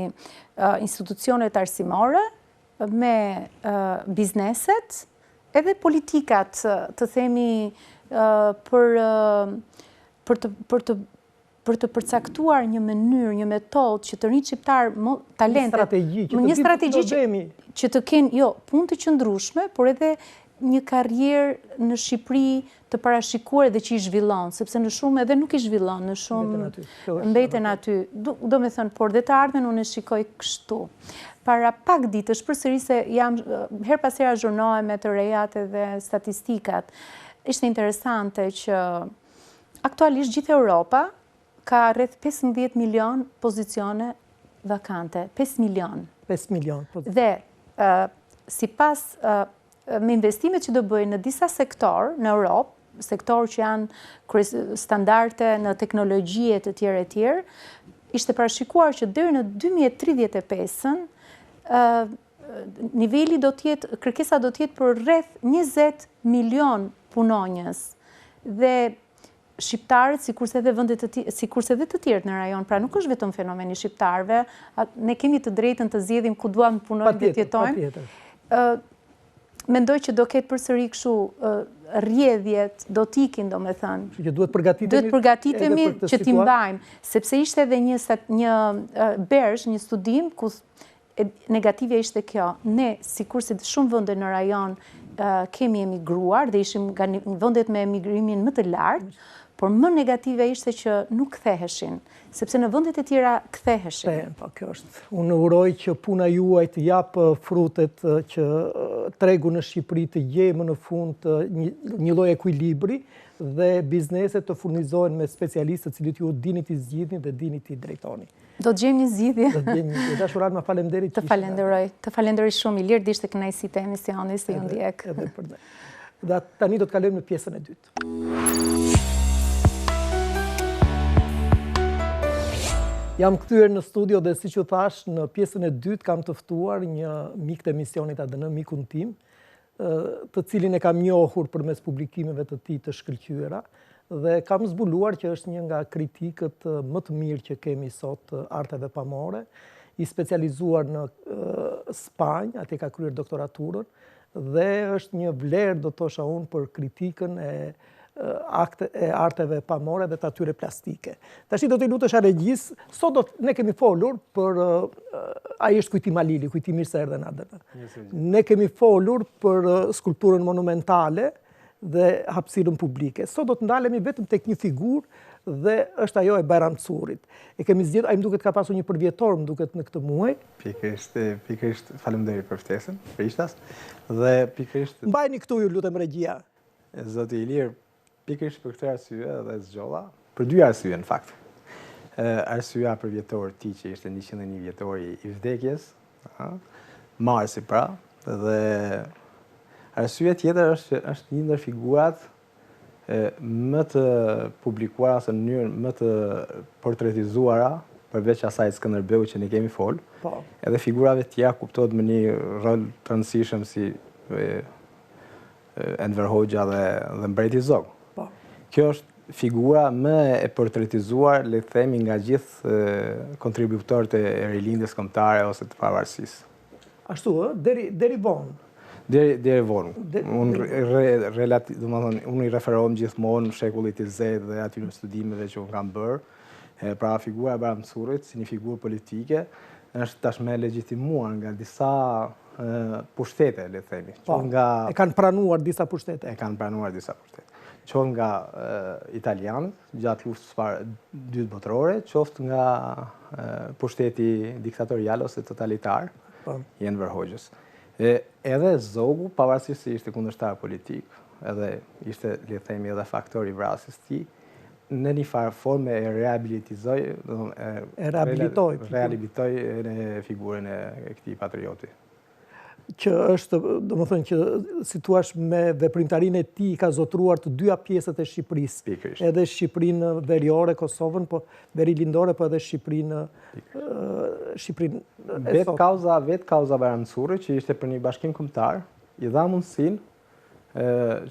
institucionet arsimore me bizneset, edhe politikat të themi për të përcaktuar një mënyrë, një metodë që të rinjtë shqiptar talentet, një strategji që të kenë, jo, punë të qëndrueshme, por edhe një karrierë në Shqipëri të parashikuar dhe që i zhvillon, sepse në shumë edhe nuk i zhvillon, në shumë mbeten aty. Do me thënë, por dhe të ardhmen unë e shikoj kështu. Para pak ditësh, përsëri se jam her pas here azhurnohem me të rejat dhe statistikat, ishte interesante që aktualisht gjithë Europa ka rreth 15 milion pozicione vakante. 5 milion. 5 milion. Dhe sipas me investimet që do bëjnë në disa sektor në Europë, sektor që janë standarde në teknologjie të tjerë, ishte parashikuar që deri në 2035-ën niveli kërkesa do t'jetë për rreth 20 milion punonjës dhe shqiptarët, sikurse edhe të tjerët në rajon, pra nuk është vetëm fenomeni shqiptarëve, ne kemi të drejtën të zgjedhim ku duam të punojmë dhe të jetojmë. Mendoj që do ketë përsëri kështu rrjedhjet, do t'ikin, do me thënë. Që duhet përgatitemi që t'i mbajmë, sepse ishte edhe një bersh, një studim, ku negative ishte kjo. Ne, sikurse shumë vende në rajon kemi emigruar dhe ishim nga vendet me emigrimin më të lartë, por më negative ishte që nuk ktheheshin, sepse në vendet e tjera ktheheshin. Kjo është. Unë uroj që puna juaj të japë frutet, që tregu në Shqipëri të gjejë në fund një lloj ekuilibri dhe bizneset të furnizohen me specialistë të cilët ju dini t'i zgjidhni dhe dini t'i drejtoni. Do të gjejmë një zgjidhje. Do të gjejmë një zgjidhje. Dashurat, më faleminderit. Të falenderoj shumë, Ilir, ishte kënaqësi të emisionit se ju ndjek. Edhe për ne. Dhe tani do të kalojmë në pjesën e dytë. Jam kthyer në studio dhe siç u thash, në pjesën e dytë kam të ftuar një mik të emisionit ADN, mikun tim, të cilin e kam njohur përmes publikimeve të tij të shkëlqyera dhe kam zbuluar që është një nga kritikët më të mirë që kemi sot arteve pamore, i specializuar në Spanjë, atje ka kryer doktoraturën dhe është një vlerë, do thosha unë, për kritikën e arteve pamore dhe të atyre plastike. Tashi do t'i lutesh regjis, sot ne kemi folur për, ai është Kujtim Malili, Kujtim mirë se erdhe në ADN. Ne kemi folur për skulpturën monumentale dhe hapësirën publike. Sot do të ndalemi vetëm tek një figurë dhe është ajo e Bajram Curit. E kemi zgjedhur, ai më duket ka pasur një përvjetor, më duket në këtë muaj. Pikërisht, faleminderit për ftesën, për ishtas. Dhe pikërisht mbajni këtu ju lutem regjia. Zoti Ilir, pikërisht për këtë arsye dhe zgjolla, për dy arsye në fakt. Arsyeja për vjetorin e tij që ishte 101 vjetori i vdekjes, Marsi pra, dhe arsyeja tjetër është një ndër figurat më të publikuara ose në mënyrë më të portretizuara, përveç asaj Skënderbeu që ne kemi fol, edhe figurave tjera kuptohet me një rol të rëndësishëm si Enver Hoxha dhe Mbreti Zog. Kjo është figura më e portretizuar, le të themi, nga gjithë kontributorët e rilindjes kombëtare ose të pavarësisë. Ashtu, deri vonë. Deri vonë. Unë i referohem gjithmonë shekullit të 20 dhe atyre studimeve që unë kam bërë. Pra figura e Bajram Curit, si një figurë politike, është tashmë legjitimuar nga disa pushtete, le të themi. E kanë pranuar disa pushtete. Qoftë nga italianët, gjatë luftës së dytë botërore, qoftë nga pushteti diktatorial ose totalitar, i Enver Hoxhës. Edhe Zogu, pavarësisht se ishte kundërshtar politik, edhe ishte, le të themi, edhe faktor i vrasjes së tij, në një farë forme e rehabilitoi në figurën e këtij patrioti. që është, domethënë që si thua me veprimtarinë e tij ka zotruar të dyja pjesët e Shqipërisë. Pikërisht. Edhe Shqipërinë veriore, Kosovën, po veri lindore, po edhe Shqipërinë e sotme. Vetë kauza Bayram Curri, që ishte për një bashkim kombëtar, i dha mundësinë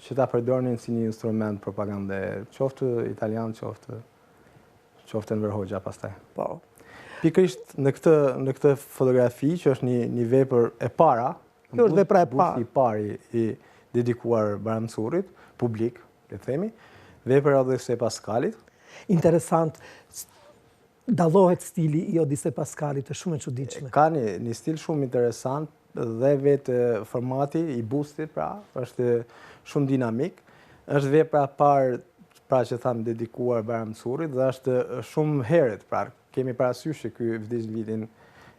që ta përdornin si një instrument propagande, qoftë italian, qoftë Enver Hoxha pastaj. Po. Pikërisht në këtë fotografi, që është një vepër e para, kjo është vepra e parë. Busti i parë i dedikuar Bayram Currit, publik, le të themi, vepra e Odise Paskalit. Interesant. Dallohet stili i Odise Paskalit, është shumë e çuditshme. Ka një stil shumë interesant dhe vetë formati i bustit, pra, është shumë dinamik. Është vepra e parë, pra që thamë, dedikuar Bayram Currit dhe është shumë herët, pra, kemi parasysh që ky vdiq në vitin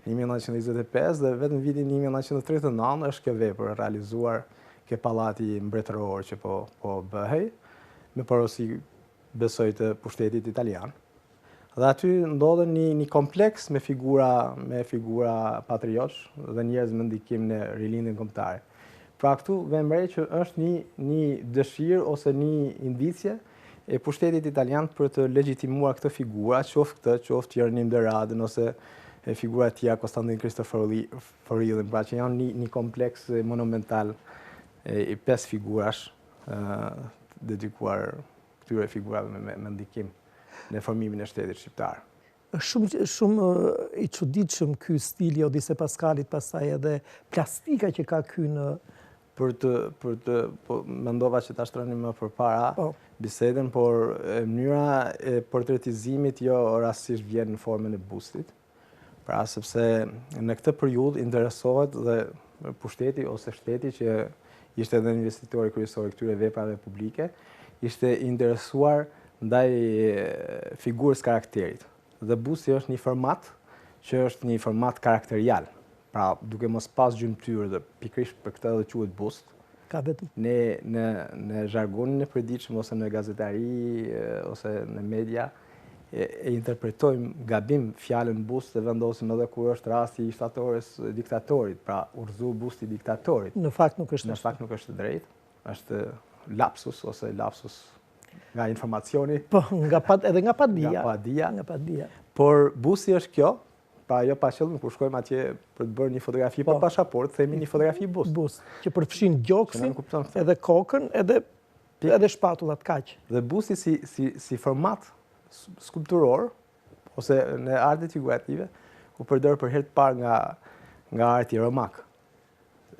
1925 dhe vetëm në vitin 1939 është kjo vepër realizuar ke pallati mbretëror që po bëhej, me porosi besoj të pushtetit italian. Dhe aty ndodhen një kompleks me figura patriotsh dhe njerëz me ndikim në rilindjen kombëtare. Pra këtu vem re që është një dëshirë ose një indicie e pushtetit italian për të legjitimuar këtë figura, qoftë Jeronim de Radën ose figura tjera Konstantin Kristoforillin, pra që janë një kompleks monumental i 5 figurash dedikuar këtyre figurave me ndikim në formimin e shtetit shqiptar. Është shumë i çuditshëm ky stili i Odise Paskalit, pastaj edhe plastika që ka ky në mendova që ta shtronim më përpara bisedën, por mënyra e portretizimit jo rastësisht vjen në formën e bustit. Pra sepse në këtë periudhë interesohet dhe pushteti ose shteti që ishte edhe investitori kryesor i këtyre veprave publike, ishte interesuar ndaj figurës karakterit. Dhe busti është një format që është një format karakterial. Pra, duke mos pas gjymtyrë dhe pikërisht për këtë edhe quhet bust. Ka vetëm. Në zhargonin e përditshëm ose në gazetari ose në media e interpretojmë gabim fjalën bust dhe vendosim edhe kur është rasti i shtatores diktatorit, pra urzu busti diktatorit. Në fakt nuk është. Në fakt nuk është drejt, është lapsus ose lapsus nga informacioni. Po, edhe nga padia. Nga padia. Por busti është kjo. Pra jo pa qëllim, kur shkojmë atje për të bërë një fotografi për pashaport, themi një fotografi bust. Bust, që përfshin gjoksin, edhe kokën, edhe shpatullat, kaq. Dhe busti si format skulpturor, ose në artet figurative, u përdor për herë të parë nga arti romak.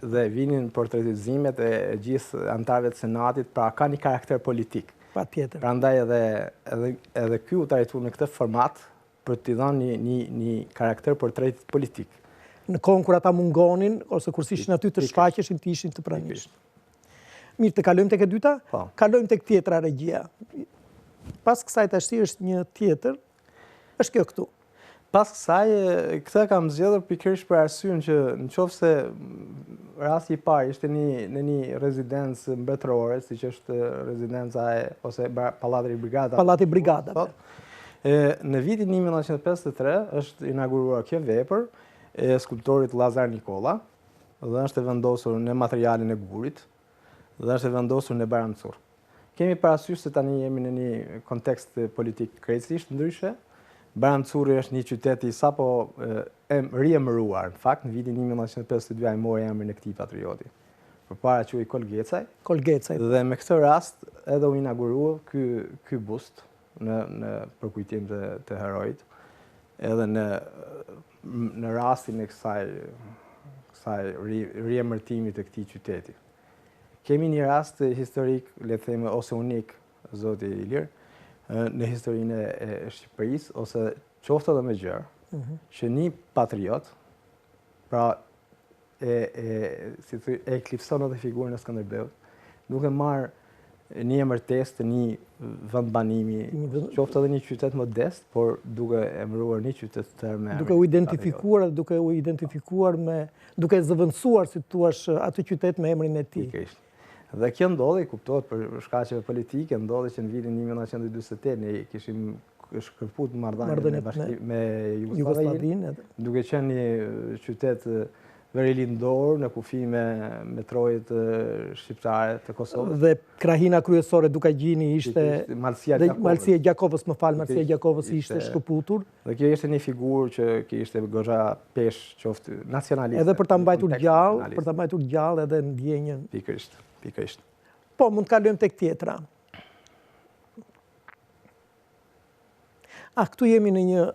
Dhe vinin portretizimet e gjithë antarëve të senatit, pra ka një karakter politik. Patjetër. Prandaj edhe ky u trajtu në këtë format, për t'i dhënë një karakter portretit politik. Në kohën kur ata mungonin, ose kur ishin aty të shfaqeshin, të ishin të pranishëm. Mirë, të kalojmë tek e dyta? Kalojmë tek tjetra regjia. Pas kësaj tash është një tjetër, është kjo këtu. Pas kësaj, këtë kam zgjedhur pikërisht për arsyen që nëse rasti i parë ishte në një rezidencë mbretërore, siç është rezidenca ose Pallati i Brigadave. Pallati i Brigadave. Në vitin 1953 është inauguruar kjo vepër e skulptorit Lazar Nikola dhe është vendosur në materialin e gurit dhe është vendosur në Bayram Curr. Kemi parasysh se tani jemi në një kontekst politik krejtësisht ndryshe. Bayram Curri është një qytet i sapo riemëruar. Në fakt, në vitin 1952 ai mori emrin e këtij patrioti. Përpara quhej Kolgecaj. Dhe me këtë rast edhe u inaugurua ky bust në përkujtim të herojit, edhe në rastin e kësaj riemërtimit të këtij qyteti. Kemi një rast historik, le të themi, ose unik, zoti Ilir, në historinë e Shqipërisë, ose qoftë edhe më gjerë, që një patriot, pra e eklipson edhe figurën e Skënderbeut, duke marrë një emërtesë të një vendbanimi, qoftë edhe një qytet modest, por duke emëruar një qytet të tërë me emrin. Duke u identifikuar duke zëvendësuar, si thua, atë qytet me emrin e tij. Dhe kjo ndodhi, kuptohet për shkaqeve politike, ndodhi që në vitin 1948 ne kishim shkërput marrëdhënie me Jugosllavinë, duke qenë një qytet veri lindor në kufi me trojët shqiptare të Kosovës. Dhe krahina kryesore Dukagjini ishte Malësia Gjakovës. Malësia Gjakovës, Malësia Gjakovës ishte shkëputur. Dhe kjo ishte një figurë që ishte goxha pesh qoftë nacionaliste. Edhe për ta mbajtur gjallë edhe ndjenjën. Pikërisht. Po, mund të kalojmë tek tjetra. Këtu jemi në një...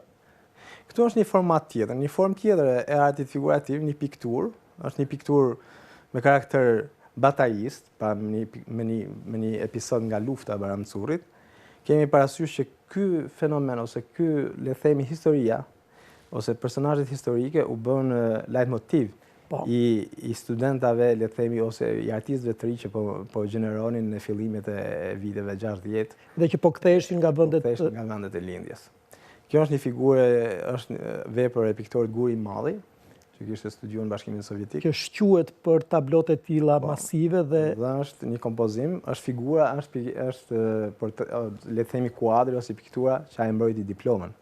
Këtu është një format tjetër, një formë tjetër e artit figurativ, një pikturë, është një pikturë me karakter batajist, pra me një episod nga lufta e Baramcurit. Kemi parasysh që ky fenomen, ose ky, le themi, historia, ose personazhet historike u bën leitmotiv i studentave, le themi, ose i artistëve të ri që po gjeneronin në fillimet e viteve 60. Dhe që po ktheheshin nga vendet e lindjes. Kjo është një figurë, është vepër e piktorit Guri Malli, që kishte studiuar në Bashkimin Sovjetik. Që shquhet për tablot e tilla masive dhe është një kompozim, është figura, është le të themi kuadri ose piktura që ai mbrojti diplomën.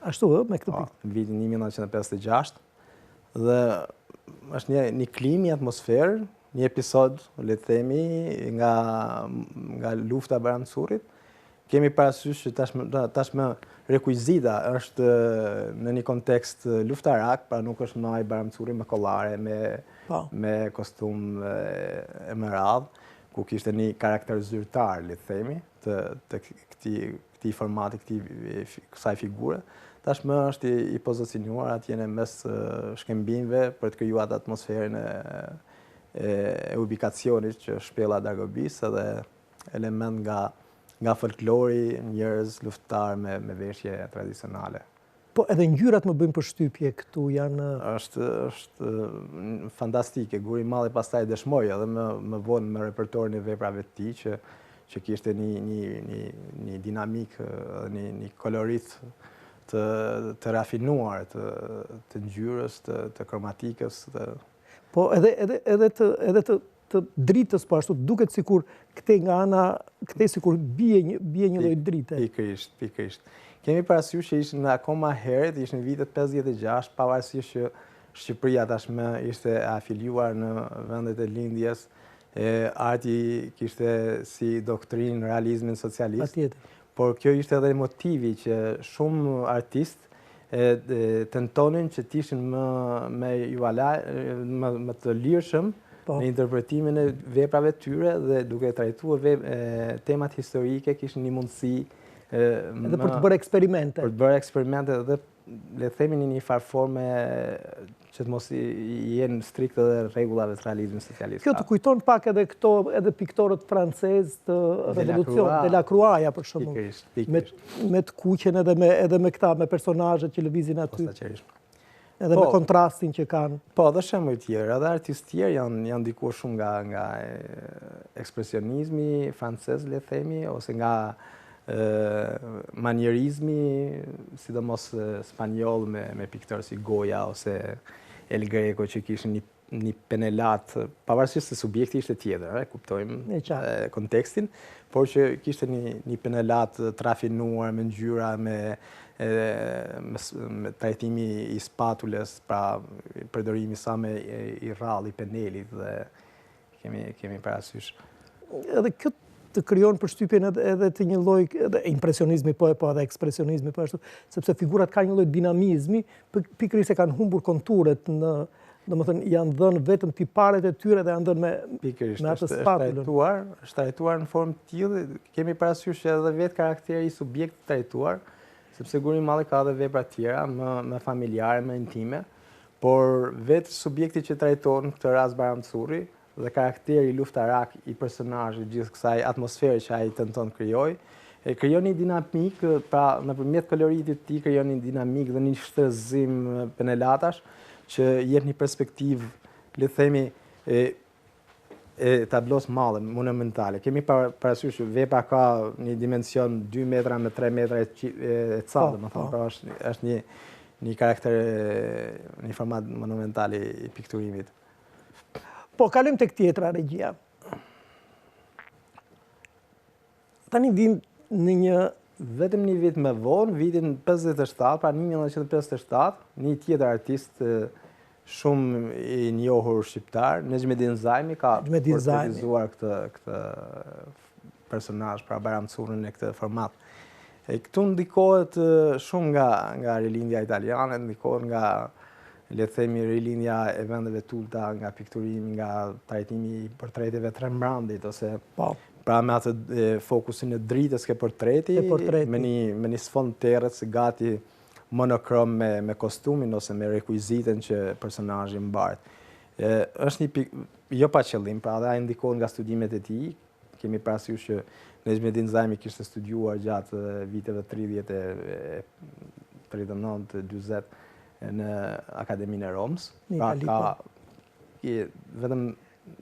Ashtu me këtë pikë. Në vitin 1956 dhe është një klim, një atmosferë, një episod, le të themi, nga lufta e Baramcurit. Kemi parasysh që tashmë rekuizita është në një kontekst luftarak, pra nuk është më ai Baramcuri me kollare, me kostum e më radh, ku kishte një karakter zyrtar, le të themi, të këtij formati, kësaj figure. Tashmë është i pozicionuar atje në mes shkembimeve për të krijuar atë atmosferën e ubikacionit që shpella Dargobis edhe element nga folklori, njerëz luftar me veshje tradicionale. Po edhe ngjyrat më bëjnë përshtypje këtu janë... është fantastike. Guri Malli pastaj dëshmoi edhe më vonë me repertorin e veprave të tij që kishte një dinamik, një kolorit të rafinuar të ngjyrës, të kromatikës. Po edhe të dritës, po ashtu duket sikur këtej sikur bie një lloj drite. Pikërisht. Kemi parasysh që ishin akoma herët, ishin vitet 56, pavarësisht që Shqipëria tashmë ishte afiliuar në vendet e lindjes, arti kishte si doktrinë realizmin socialist. Por kjo ishte edhe motivi që shumë artistë tentonin që të ishin më të lirshëm në interpretimin e veprave tyre dhe duke trajtuar temat historike kishin një mundësi edhe për të bërë eksperimente. Për të bërë eksperimente dhe le të themi në një farë forme që të mos jenë strikt edhe rregullave të realizmit socialist. Kjo të kujton pak edhe këto edhe piktorët francezë të revolucionit, Delacroix për shembull. Me të kuqen edhe me këta, me personazhet që lëvizin aty. Edhe me kontrastin që kanë. Po, dhe shembuj tjerë, edhe artistë tjerë janë ndikuar shumë nga ekspresionizmi francez, le të themi, ose nga manierizmi, sidomos spanjoll me piktorë si Goya ose El Greco që kishin një penelat, pavarësisht se subjekti ishte tjetër, kuptojmë kontekstin, por që kishte një penelat të rafinuar me ngjyra, me trajtimi i spatules, pra përdorimi sa me i rrallë i penelit dhe kemi parasysh. Edhe kjo të krijon përshtypjen edhe të një lloj impresionizmi po edhe ekspresionizmi po ashtu, sepse figurat kanë një lloj dinamizmi, pikërisht se kanë humbur konturet domethënë janë dhënë vetëm tiparet e tyre dhe janë dhënë me atë spatulën. Është trajtuar në formë të tillë, kemi parasysh edhe vetë karakteri i subjektit trajtuar, sepse Guri Malli ka edhe vepra të tjera më familjare, më intime, por vetë subjekti që trajton këtë rast Baramcuri dhe karakteri luftarak i personazhit, gjithë kësaj atmosfere që ai tenton krijoj, krijon një dinamik, pra nëpërmjet koloritit të tij krijon një dinamik dhe një shtërëzim penelatash që jep një perspektivë, le të themi, e tablos madhe, monumentale. Kemi parasysh vepra ka një dimension 2 metra me 3 metra e caktë, domethënë, pra është një karakter, një format monumental i pikturimit. Po, kalojmë tek tjetra, regjia. Tani vim në një... Vetëm një vit më vonë, vitin 57, pra 1957, një tjetër artist shumë i njohur shqiptar, Nejmedin Zajmi ka portretizuar këtë personazh, pra Bayram Curën në këtë format. Këtu ndikohet shumë nga rilindja italiane, ndikohet nga, le të themi, rilindja e vendeve tulta, nga pikturimi, nga trajtimi i portreteve të Rembrandtit, ose pra me atë fokusin e dritës ke portreti, me një sfond terrët se gati monokrom me kostumin ose me rekuizitën që personazhi mbart. Është një jo pa qëllim, pra dhe ai ndikohet nga studimet e tij. Kemi parasysh që Nejmedin Zajmi kishte studiuar gjatë viteve 30 e 39-40 në Akademinë e Romës. Pra vetëm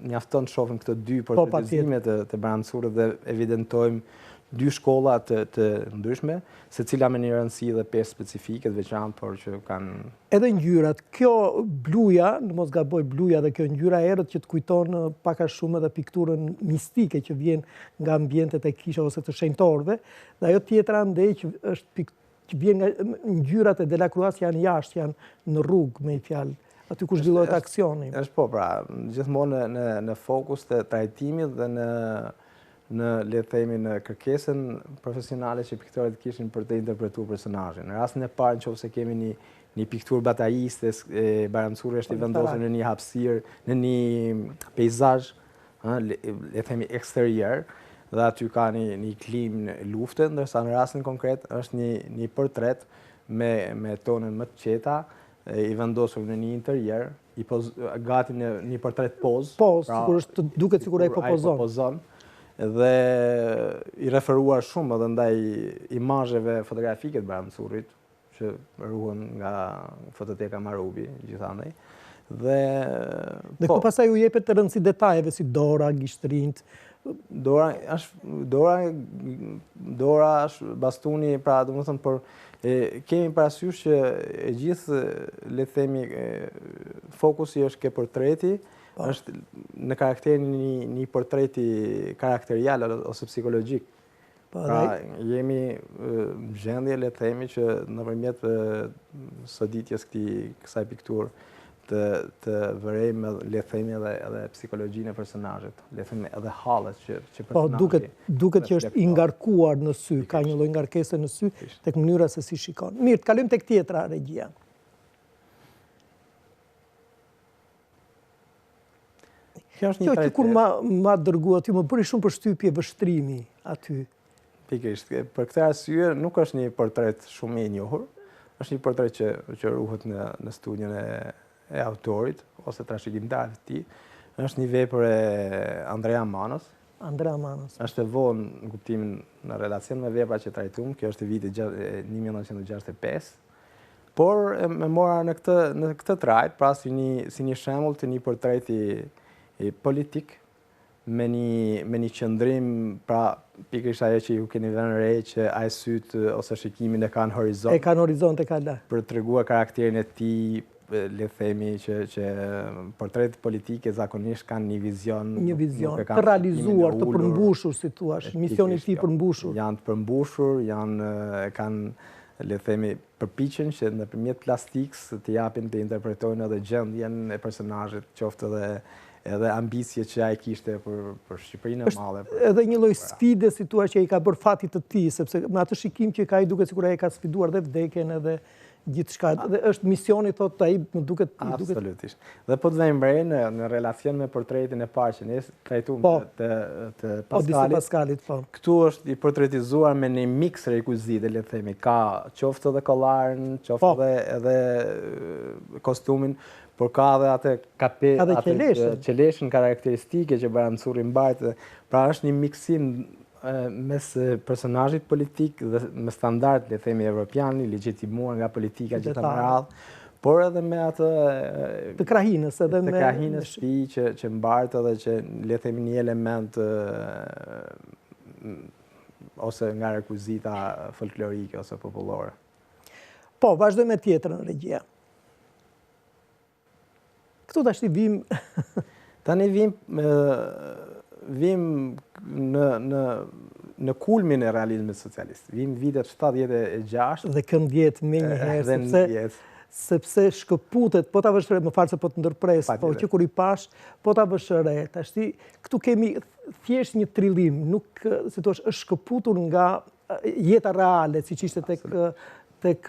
mjafton të shohim këto dy portretizime të Bayram Curët dhe evidentojmë dy shkolla të ndryshme, secila me një rëndësi dhe pesë specifike të veçantë, por që kanë... Edhe ngjyrat, kjo bluja, në mos gaboj bluja dhe kjo ngjyra erët që të kujton pak a shumë edhe pikturën mistike që vjen nga ambientet e kisha ose të shenjtorëve, dhe ajo tjetra ndej që është që vjen nga ngjyrat e Delacroix janë jashtë, janë në rrugë, me i fjalë, aty ku zhvillohet aksioni. Është po, pra, gjithmonë në fokus të trajtimit dhe në le të themi në kërkesën profesionale që piktorët kishin për të interpretuar personazhin. Në rastin e parë, nëse kemi një pikturë bataiste, Bayram Curë është i vendosur në një hapësirë, në një peizazh, le të themi eksterior, dhe aty ka një klimë lufte, ndërsa në rastin konkret është një portret me tonën më të qeta, i vendosur në një interior, gati në një portret poz. Poz, sikur duket sikur ai popozon. Dhe i referuar shumë edhe ndaj imazheve fotografike të Bayram Currit, që ruhen nga fototeka Marubi, gjithandaj. Dhe këtu pastaj u jepet të rëndësi detajeve si dora, gishtrinjt. Dora është bastuni, pra domethënë, por kemi parasysh që e gjithë, le të themi, fokusi është ke portreti, është në karakterin një portreti karakterial ose psikologjik. Pra, jemi gjendje, le të themi, që nëpërmjet soditjes kësaj pikturë të vërejmë, le të themi, edhe psikologjinë e personazhit, le të themi, edhe hallet që personazhi. Duket që është i ngarkuar në sy, ka një lloj ngarkese në sy tek mënyra se si shikon. Mirë, të kalojmë tek tjetra, regjia. Kjo që kur ma dërgu aty, më bëri shumë përshtypje vështrimi aty. Pikërisht, për këtë arsye nuk është një portret shumë i njohur, është një portret që ruhet në studion e autorit, ose trashëgimtarit të tij. Është një vepër e Andrea Manos. Është e vonë në kuptimin në relacion me vepra që trajtuam, kjo është e vitit 1965. Por me mora në këtë trajt, pra si një shembull të një portreti politik, me një qëndrim, pra pikërisht ajo që ju keni vënë re që ai syt ose shikimin e kanë horizont. E kanë horizont e kala. Për të treguar karakterin e tij, le të themi që portretet politike zakonisht kanë një vizion të realizuar, të përmbushur, si thua, misioni i tij përmbushur. Janë të përmbushur, kanë, le të themi, përpiqen që nëpërmjet plastikës të japin të interpretojnë edhe gjendjen e personazhit, qoftë edhe ambicje që ai kishte për Shqipërinë e madhe. Edhe një lloj sfide, si thua, që ai ka bërë fatit të tij, sepse me atë shikim që ka ai duket sikur ai ka sfiduar dhe vdekjen edhe gjithçka. Dhe është misioni, thotë ai, më duket. Absolutisht. Dhe po të vëmë re në relacion me portretin e parë që ne trajtuam të Paskalit. Këtu është i portretizuar me një miks rekuzite, le të themi, ka qoftë edhe kollarën, qoftë edhe kostumin, por ka edhe atë qeleshën karakteristike që Bayram Curri mbajtë. Pra është një miksim mes personazhit politik dhe me standard, le themi, evropian, i legjitimuar nga politika gjitha me radhë, por edhe me atë të krahinës edhe me të krahinës tij që mbartë edhe që, le themi, një element ose nga rekuzita folklorike ose popullore. Po, vazhdojmë me tjetrën, regjia. Këtu tash i vim... Tani vim në kulmin e realizmit socialist. Vim vitet 76. Dhe këndjet me njëherë, sepse shkëputet, po ta vësh re, më falë se po të ndërpres, po që kur I pash, po ta vësh re, tashti, këtu kemi thjesht një trillim, nuk, si thua, është shkëputur nga jeta reale, siç ishte tek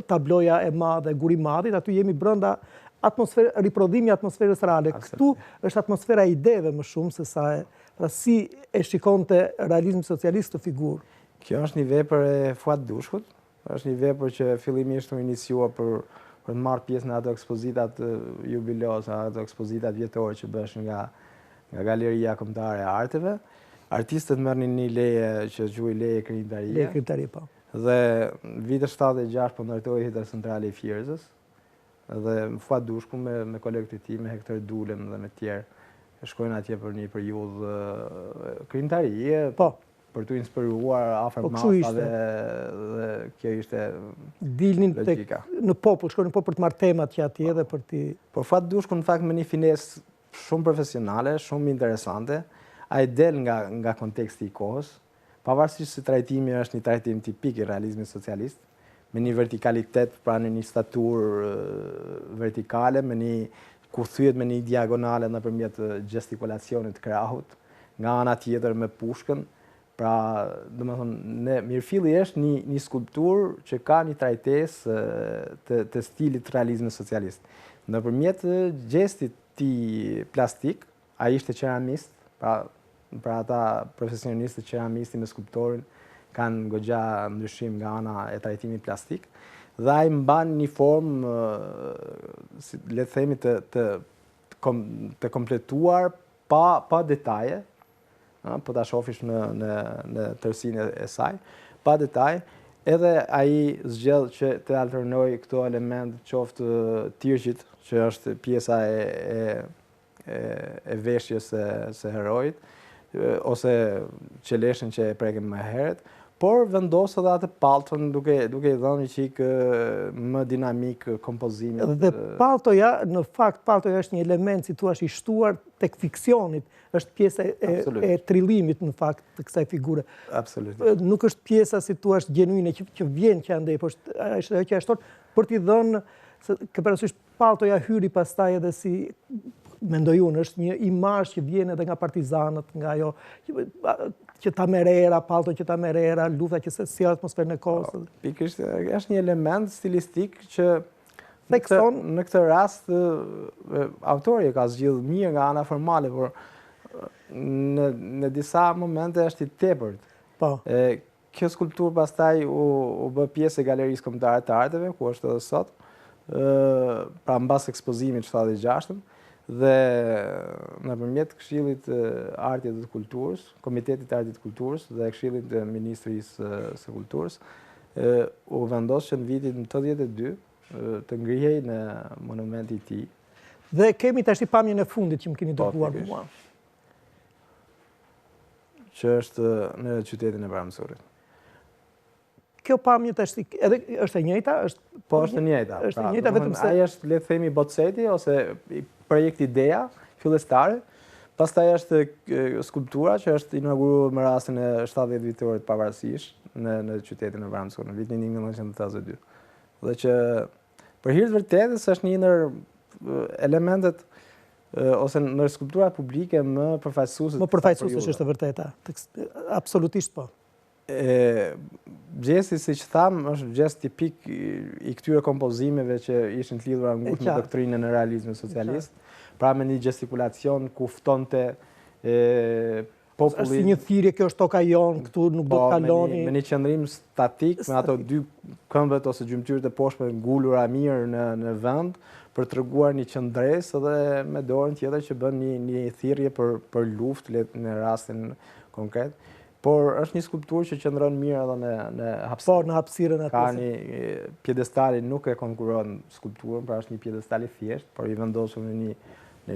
tabloja e madhe, Guri I Madhit, aty jemi brenda riprodhimi I atmosferës reale. Këtu është atmosfera e ideve më shumë se sa pra si e shikonte realizmi socialist të figurë. Kjo është një vepër e Fuad Dushkut, është një vepër që fillimisht u iniciua për të marrë pjesë në ato ekspozitat jubilose, ato ekspozitat vjetore që bëshin nga Galeria Kombëtare e Arteve. Artistët merrnin një leje që quhej leje krijimtarie. Leje krijimtarie, po. Dhe vitet 76 po ndërtoi Hidra Centrale I Fierzës. Dhe Fuad Dushku me kolegët e tij, me Hektor Dulem dhe me tjerë, shkojnë atje për një periudhë krijimtarie. Po. Për të inspiruar afër masave dhe kjo ishte dilnin në popull, shkonin po për të marrë temat që atje dhe për të... Por Fuad Dushku në fakt me një finesë shumë profesionale, shumë interesante, ai del nga konteksti I kohës, pavarësisht se trajtimi është një trajtim tipik I realizmit socialist, me një vertikalitet, pra në një staturë vertikale, ku thyet me një diagonale nëpërmjet gestikulacionit të krahut, nga ana tjetër me pushkën. Pra, domethënë, mirëfilli është një skulpturë që ka një trajtesë të stilit realizmit socialist. Nëpërmjet gestit tij plastik, ai ishte ceramist, pra ata profesionistë ceramisti me skulptorin kanë goxha ndryshim nga ana e trajtimit plastik, dhe ai mban një formë, le të themi, të kompletuar pa detaje. Po ta shofish në tërsinë e saj, pa detaj, edhe ai zgjedh që të alternoj këto element qoftë tirqit, që është pjesa e veshjes së heroit, ose qeleshin që e prekim më herët, por vendos edhe atë pallton duke I dhënë një çik më dinamik kompozimit. Dhe palltoja, në fakt palltoja është një element, si thua, I shtuar tek fiksionit, është pjesa e trillimit në fakt të kësaj figure. Absolutisht. Nuk është pjesa, si thua, është genuine që vjen që andej, por është ajo që ashton për t'i dhënë, ke parasysh palltoja hyri pastaj edhe si mendoj unë, është një imazh që vjen edhe nga partizanët, nga ajo që ta merera, pallto që ta merera, lufta që si atmosferën e kohës. Pikërisht, është një element stilistik që në këtë rast autori ka zgjidhur mirë nga ana formale, por në disa momente është I tepërt. Po. Kjo skulpturë pastaj u bë pjesë e Galerisë Kombëtare të Arteve, ku është edhe sot, pra mbas ekspozimit 76-ën, dhe nëpërmjet Këshillit Artit dhe Kulturës, Komitetit Artit dhe Kulturës dhe Këshillit të Ministrisë së Kulturës, u vendos që në vitin 82 të ngrihej në monumenti I tij. Dhe kemi tash pamjen e fundit që më keni dërguar mua. Që është në qytetin e Baramsurit. Kjo pamje tash edhe është e njëjta, po është e njëjta. Është e njëjta vetëm se ai është, le të themi, boceti ose projekt ideja fillestare. Pastaj është skulptura që është inauguruar me rastin e 70 vitorit pavarësisht në qytetin e Baramsurit në vitin 1982. Dhe që për hir të vërtetës është një ndër elementet ose në skulpturat publike më përfaqësuese. Më përfaqësuese është e vërteta. Absolutisht po. Gjesti, siç tham, është gjest tipik I këtyre kompozimeve që ishin të lidhura ngushtë me doktrinën e realizmit socialist, pra me një gestikulacion ku ftonte popullin. Është si një thirrje, kjo është toka jon, këtu nuk do të kaloni. Me një qëndrim statik, me ato dy këmbët ose gjymtyrët e poshtme ngulura mirë në vend, për të treguar një qëndresë dhe me dorën tjetër që bën një thirrje për luftë në rastin konkret. Por është një skulpturë që qëndron mirë edhe në hapësirë. Po, në hapësirën atë. Ka një pjedestali, nuk e konkuron skulpturën, pra është një pjedestali thjesht, por I vendosur në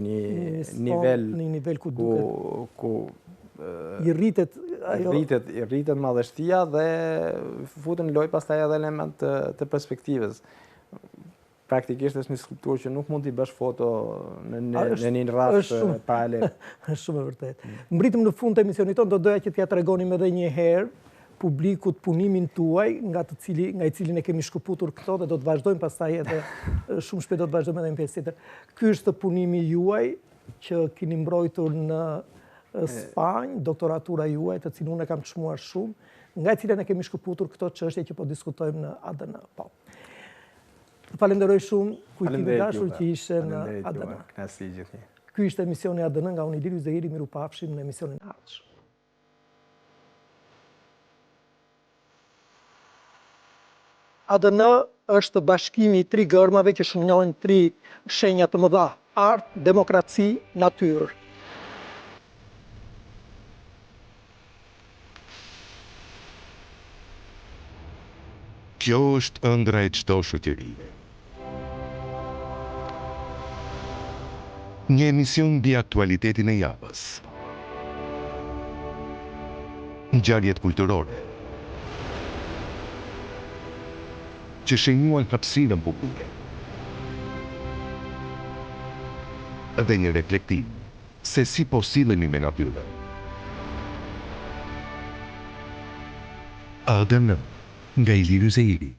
një nivel ku I rritet madhështia dhe futen loj pastaj edhe element të perspektivës. Praktikisht është një skulpturë që nuk mund t'i bësh foto në një rast paralel. Është shumë e vërtet. Mbritëm në fund të emisionit tonë, do doja që t'ja tregonim edhe një herë, publikut punimin tuaj, nga i cilin e kemi shkëputur këto dhe do të vazhdojmë pastaj edhe shumë shpejt do të vazhdojmë edhe në pjesë tjetër. Ky është punimi juaj që keni mbrojtur në Spanjë, doktoratura juaj, të cilën unë e kam çmuar shumë, nga i cilën e kemi shkëputur këto çështje që po diskutojmë në ADN. Po. Falenderoj shumë kujtimin e dashur që ishe në ADN. Kënaqësi gjithnjë. Ky ishte emisioni ADN nga unë Iliriu Zehiri, mirupafshim në emisionin e ardhshëm. ADN është bashkimi i 3 gërmave që shënojnë 3 shenja të mëdha: art, demokraci, natyrë. Kjo është ëndra e çdo shoqërie. Një emision mbi aktualitetin e javës. Ngjarjet kulturore që shenjuan hapësirën publike. Dhe një reflektim se si po sillemi me natyrën. ADN nga Iliriu Zehiri.